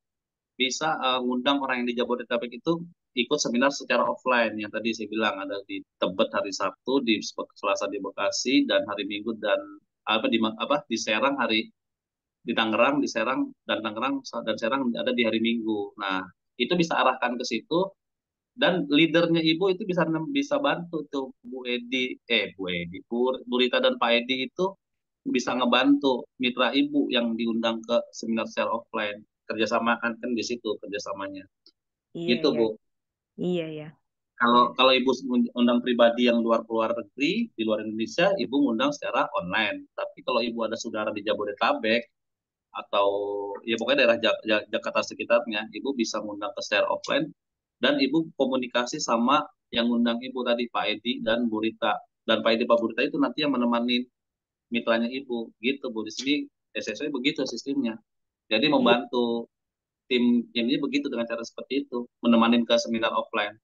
Speaker 1: bisa ngundang orang yang di Jabodetabek itu ikut seminar secara offline yang tadi saya bilang ada di Tebet hari Sabtu, di Selasa di Bekasi dan hari Minggu dan di Serang di Tangerang, di Serang dan Tangerang dan Serang ada di hari Minggu. Nah, itu bisa arahkan ke situ dan leadernya Ibu itu bisa bantu tuh Bu Edi, Bu Rita dan Pak Edi itu bisa ngebantu mitra Ibu yang diundang ke seminar secara offline. Kerjasama kan di situ kerjasamanya.
Speaker 2: iya,
Speaker 1: Gitu
Speaker 2: iya,
Speaker 1: Bu.
Speaker 2: iya, iya.
Speaker 1: Kalau
Speaker 2: Ya.
Speaker 1: kalau Ibu undang pribadi yang luar negeri, di luar Indonesia, Ibu ngundang secara online. Tapi kalau Ibu ada saudara di Jabodetabek, atau ya pokoknya daerah Jakarta sekitarnya, ibu bisa ngundang ke secara offline dan ibu komunikasi sama yang ngundang ibu tadi Pak Edi dan Bu Rita. Dan Pak Edi Pak Bu Rita itu nanti yang menemani mitranya ibu, gitu Bu. Di sini SSW begitu sistemnya. Jadi
Speaker 2: Iya,
Speaker 1: membantu tim ini begitu dengan cara seperti itu, menemani ke seminar offline.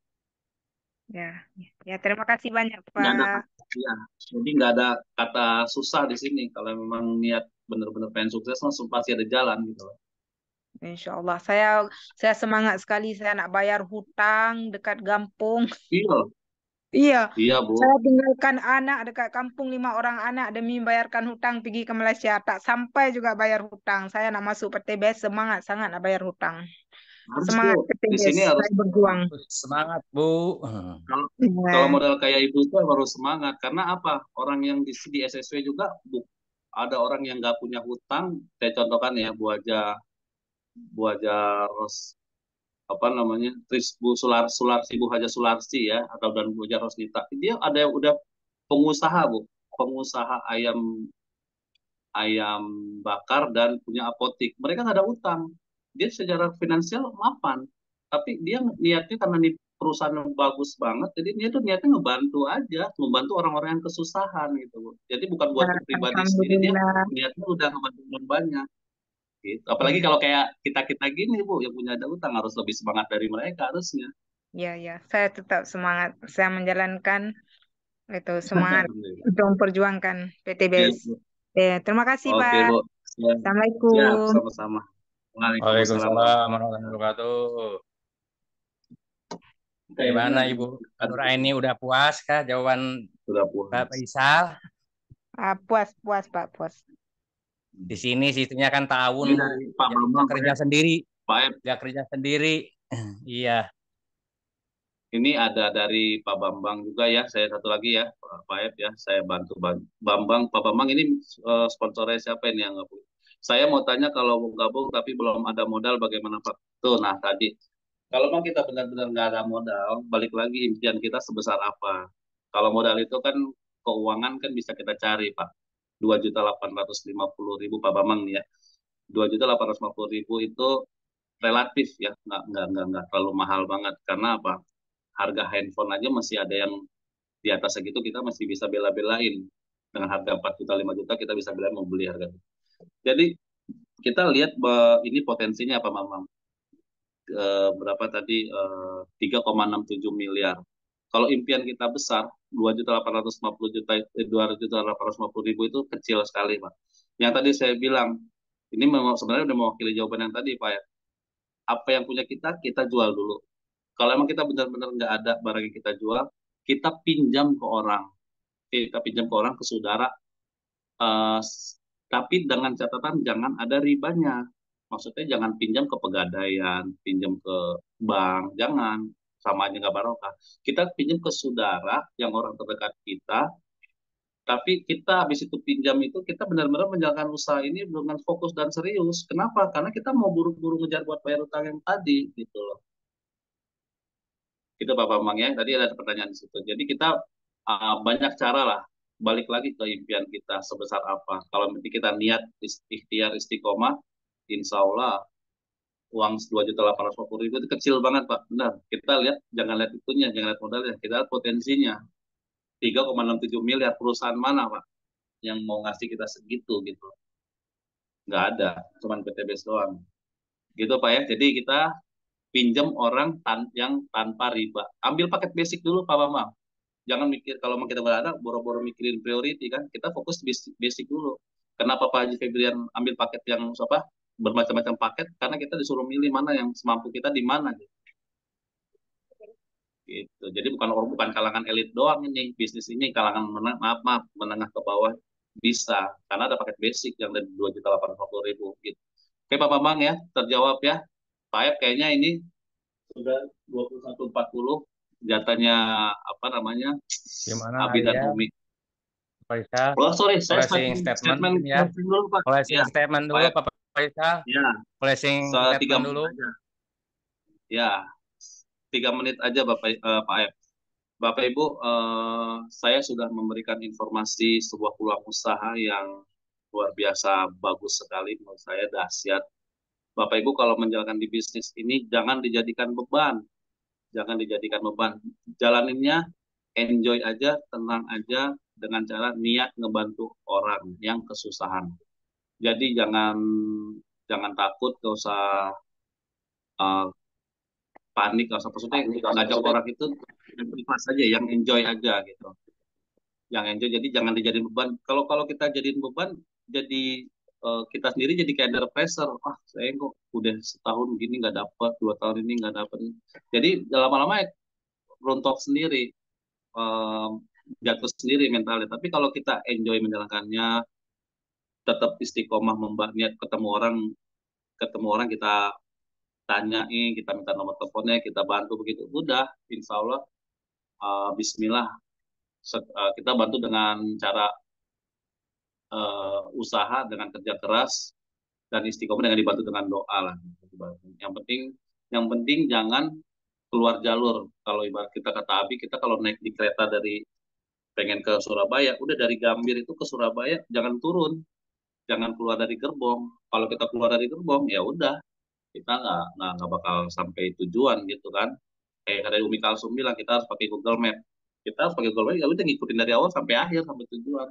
Speaker 2: ya, ya. Terima kasih banyak,
Speaker 1: Nggak ada,
Speaker 2: Pak.
Speaker 1: ya, jadi nggak ada kata susah di sini. Kalau memang niat benar-benar pengen sukses, langsung pasti ada jalan gitu loh.
Speaker 2: Insya Allah. Saya semangat sekali. Saya nak bayar hutang dekat kampung.
Speaker 1: Iya,
Speaker 2: Iya,
Speaker 1: iya Bu.
Speaker 2: saya tinggalkan anak dekat kampung 5 orang anak demi bayarkan hutang pergi ke Malaysia. Tak sampai juga bayar hutang. Saya nak masuk PTBS semangat sangat nak bayar hutang.
Speaker 1: Harus Bu.
Speaker 2: Semangat
Speaker 1: Di
Speaker 2: PTBS.
Speaker 1: sini harus
Speaker 2: Saya berjuang.
Speaker 3: Semangat, Bu.
Speaker 1: kalau kalau
Speaker 2: Ya,
Speaker 1: modal kayak ibu itu harus semangat karena apa? Orang yang di SSW juga ada orang yang nggak punya hutang. Saya contohkan ya Bu Haja apa namanya Bu Sularsi Bu Haja Sularsi ya atau dan Bu Haja Rosnita. Dia ada yang udah pengusaha Bu, pengusaha ayam ayam bakar dan punya apotik. Mereka nggak ada utang. Dia secara finansial mapan. Tapi dia niatnya karena nih perusahaan yang bagus banget, jadi dia tuh niatnya ngebantu aja, membantu orang-orang yang kesusahan gitu, Bu. Jadi bukan buat pribadi sendiri, dia
Speaker 2: Alhamdulillah.
Speaker 1: niatnya udah ngebantu orang banyak. Gitu. Apalagi
Speaker 2: Ya,
Speaker 1: kalau kayak kita-kita gini, Bu, yang punya ada utang harus lebih semangat dari mereka harusnya.
Speaker 2: ya, ya. Saya tetap semangat. Saya menjalankan itu semangat untuk memperjuangkan PTBS.
Speaker 1: Gitu.
Speaker 2: Terima kasih,
Speaker 1: Oke,
Speaker 2: Pak.
Speaker 1: Bu. Siap, siap,
Speaker 2: Assalamualaikum.
Speaker 1: sama-sama. Waalaikumsalam
Speaker 3: Waalaikumsalam
Speaker 1: warahmatullahi
Speaker 3: warahmatullahi wabarakatuh.
Speaker 1: wabarakatuh.
Speaker 3: Gimana Ibu Nur Aini, udah puas kah jawaban
Speaker 1: Sudah
Speaker 3: Pak
Speaker 1: puas.
Speaker 3: Faisal?
Speaker 2: Puas, puas, Pak, puas.
Speaker 3: Di sini sistemnya kan tahun,
Speaker 1: Ini
Speaker 3: Bu.
Speaker 1: dari Pak
Speaker 3: Dia
Speaker 1: Bambang,
Speaker 3: kerja sendiri.
Speaker 1: Pak F.
Speaker 3: Dia kerja sendiri. Iya.
Speaker 1: Ini ada dari Pak Bambang juga ya. Saya satu lagi ya, Pak F ya. Saya bantu Bambang. Pak Bambang ini sponsornya siapa ini yang nggak punya? Saya mau tanya kalau mau gabung tapi belum ada modal bagaimana Pak? Tuh, nah tadi kalau memang kita benar-benar nggak ada modal, balik lagi impian kita sebesar apa? Kalau modal itu kan keuangan kan bisa kita cari Pak. 2.850.000 Pak Bambang nih ya. 2.850.000 itu relatif ya, nggak terlalu mahal banget. Karena apa? Harga handphone aja masih ada yang di atas segitu kita masih bisa bela-belain. Dengan harga 4 juta, 5 juta kita bisa bela mau beli harga. Jadi kita lihat ini potensinya apa Mamang? Berapa tadi 3,67 miliar. Kalau impian kita besar 2.850.000 itu kecil sekali Pak. Yang tadi saya bilang ini memang sebenarnya udah mewakili jawaban yang tadi Pak ya. Apa yang punya kita jual dulu. Kalau emang kita benar-benar nggak ada barang yang kita jual, kita pinjam ke orang. Kita pinjam ke orang, ke saudara. eh, tapi dengan catatan jangan ada ribanya. Maksudnya jangan pinjam ke pegadaian, pinjam ke bank, jangan. Sama aja nggak barokah. Kita pinjam ke saudara yang orang terdekat kita, tapi kita habis itu pinjam itu kita benar-benar menjalankan usaha ini dengan fokus dan serius. Kenapa? Karena kita mau buru-buru ngejar buat bayar utang yang tadi gitu loh. Itu Pak Bambang ya. Tadi ada pertanyaan di situ. Jadi kita banyak cara lah. Balik lagi ke impian kita sebesar apa. Kalau nanti kita niat ikhtiar istiqomah, insya Allah uang 2.850.000 itu kecil banget Pak. Benar. Kita lihat, jangan lihat itunya, jangan lihat modalnya. Kita lihat potensinya. 3,67 miliar perusahaan mana Pak yang mau ngasih kita segitu gitu. Nggak ada. Cuman PTBS doang. Gitu Pak ya. Jadi kita pinjam orang yang tanpa riba. Ambil paket basic dulu Pak Bambang. Jangan mikir kalau mau kita berada boro-boro mikirin priority kan. Kita fokus basic, basic dulu. Kenapa Pak Haji Febrian ambil paket yang apa bermacam-macam paket? Karena kita disuruh milih mana yang semampu kita di mana gitu. Gitu. Jadi bukan kalangan elit doang ini bisnis ini kalangan maaf menengah ke bawah bisa karena ada paket basic yang dari 2.850.000 gitu. Oke Pak Bambang ya terjawab ya. Pak Ep kayaknya ini sudah 21.40 jatahnya apa namanya
Speaker 3: Gimana
Speaker 1: Abi dan
Speaker 3: ya,
Speaker 1: Umi.
Speaker 3: Faisal?
Speaker 1: Oh sorry, saya
Speaker 3: Closing statement ya.
Speaker 1: closing dulu Pak.
Speaker 3: Closing
Speaker 1: Ya,
Speaker 3: statement
Speaker 1: Pak
Speaker 3: dulu,
Speaker 1: Ep.
Speaker 3: Pak Faisal.
Speaker 1: Ya,
Speaker 3: Closing
Speaker 1: 3
Speaker 3: statement
Speaker 1: menit
Speaker 3: dulu.
Speaker 1: aja. Ya, 3 menit aja Pak Ep. Bapak Ibu, saya sudah memberikan informasi sebuah peluang usaha yang luar biasa bagus sekali menurut saya dahsyat. Bapak Ibu kalau menjalankan di bisnis ini jangan dijadikan beban, jangan dijadikan beban. Jalaninnya enjoy aja, tenang aja, dengan cara niat ngebantu orang yang kesusahan. Jadi jangan takut, gak usah panik, gak usah, maksudnya ngajak orang itu ikhlas aja, yang enjoy aja gitu, yang enjoy. Jadi jangan dijadiin beban. Kalau kita jadiin beban, jadi kita sendiri jadi kayak ada pressure. Saya kok udah setahun gini nggak dapat, 2 tahun ini nggak dapat. Jadi lama-lama rontok sendiri, jatuh sendiri mentalnya. Tapi kalau kita enjoy menjalankannya, tetap istiqomah niat ketemu orang kita tanyain, kita minta nomor teleponnya, kita bantu begitu. Udah, insya Allah, Bismillah, kita bantu dengan cara usaha, dengan kerja keras, dan istiqomah dengan dibantu dengan doa lah. Yang penting jangan keluar jalur. Kalau ibarat kita kata Abi, kita kalau naik di kereta dari pengen ke Surabaya, udah dari Gambir itu ke Surabaya jangan turun, jangan keluar dari gerbong. Kalau kita keluar dari gerbong, ya udah, kita nggak bakal sampai tujuan gitu kan. Kayak dari Umi Kalsum bilang, kita harus pakai Google Map. Kita harus pakai Google Map, ya udah ngikutin dari awal sampai akhir, sampai tujuan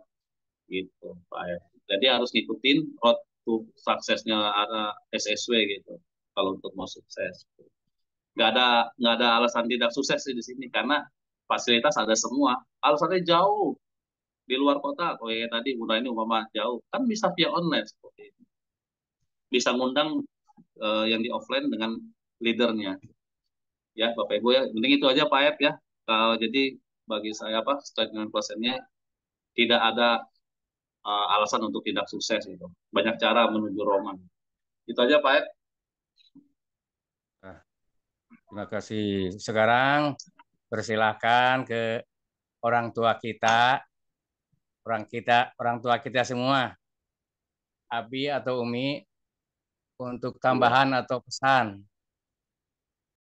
Speaker 1: gitu Pak ya. Jadi harus ngikutin road to suksesnya ada SSW gitu. Kalau untuk mau sukses, nggak ada alasan tidak sukses sih di sini, karena fasilitas ada semua. Alasannya jauh di luar kota, oh ya tadi udah ini umpama jauh, kan bisa via online seperti itu. Bisa ngundang yang di offline dengan leadernya. Ya Bapak Ibu ya, penting itu aja Pak Ep ya. Jadi bagi saya statement closingnya, tidak ada alasan untuk tidak sukses itu. Banyak cara menuju Roma. Itu aja Pak Ep.
Speaker 3: Nah, terima kasih. Sekarang persilahkan ke orang tua kita, orang tua kita semua, Abi atau Umi, untuk tambahan atau pesan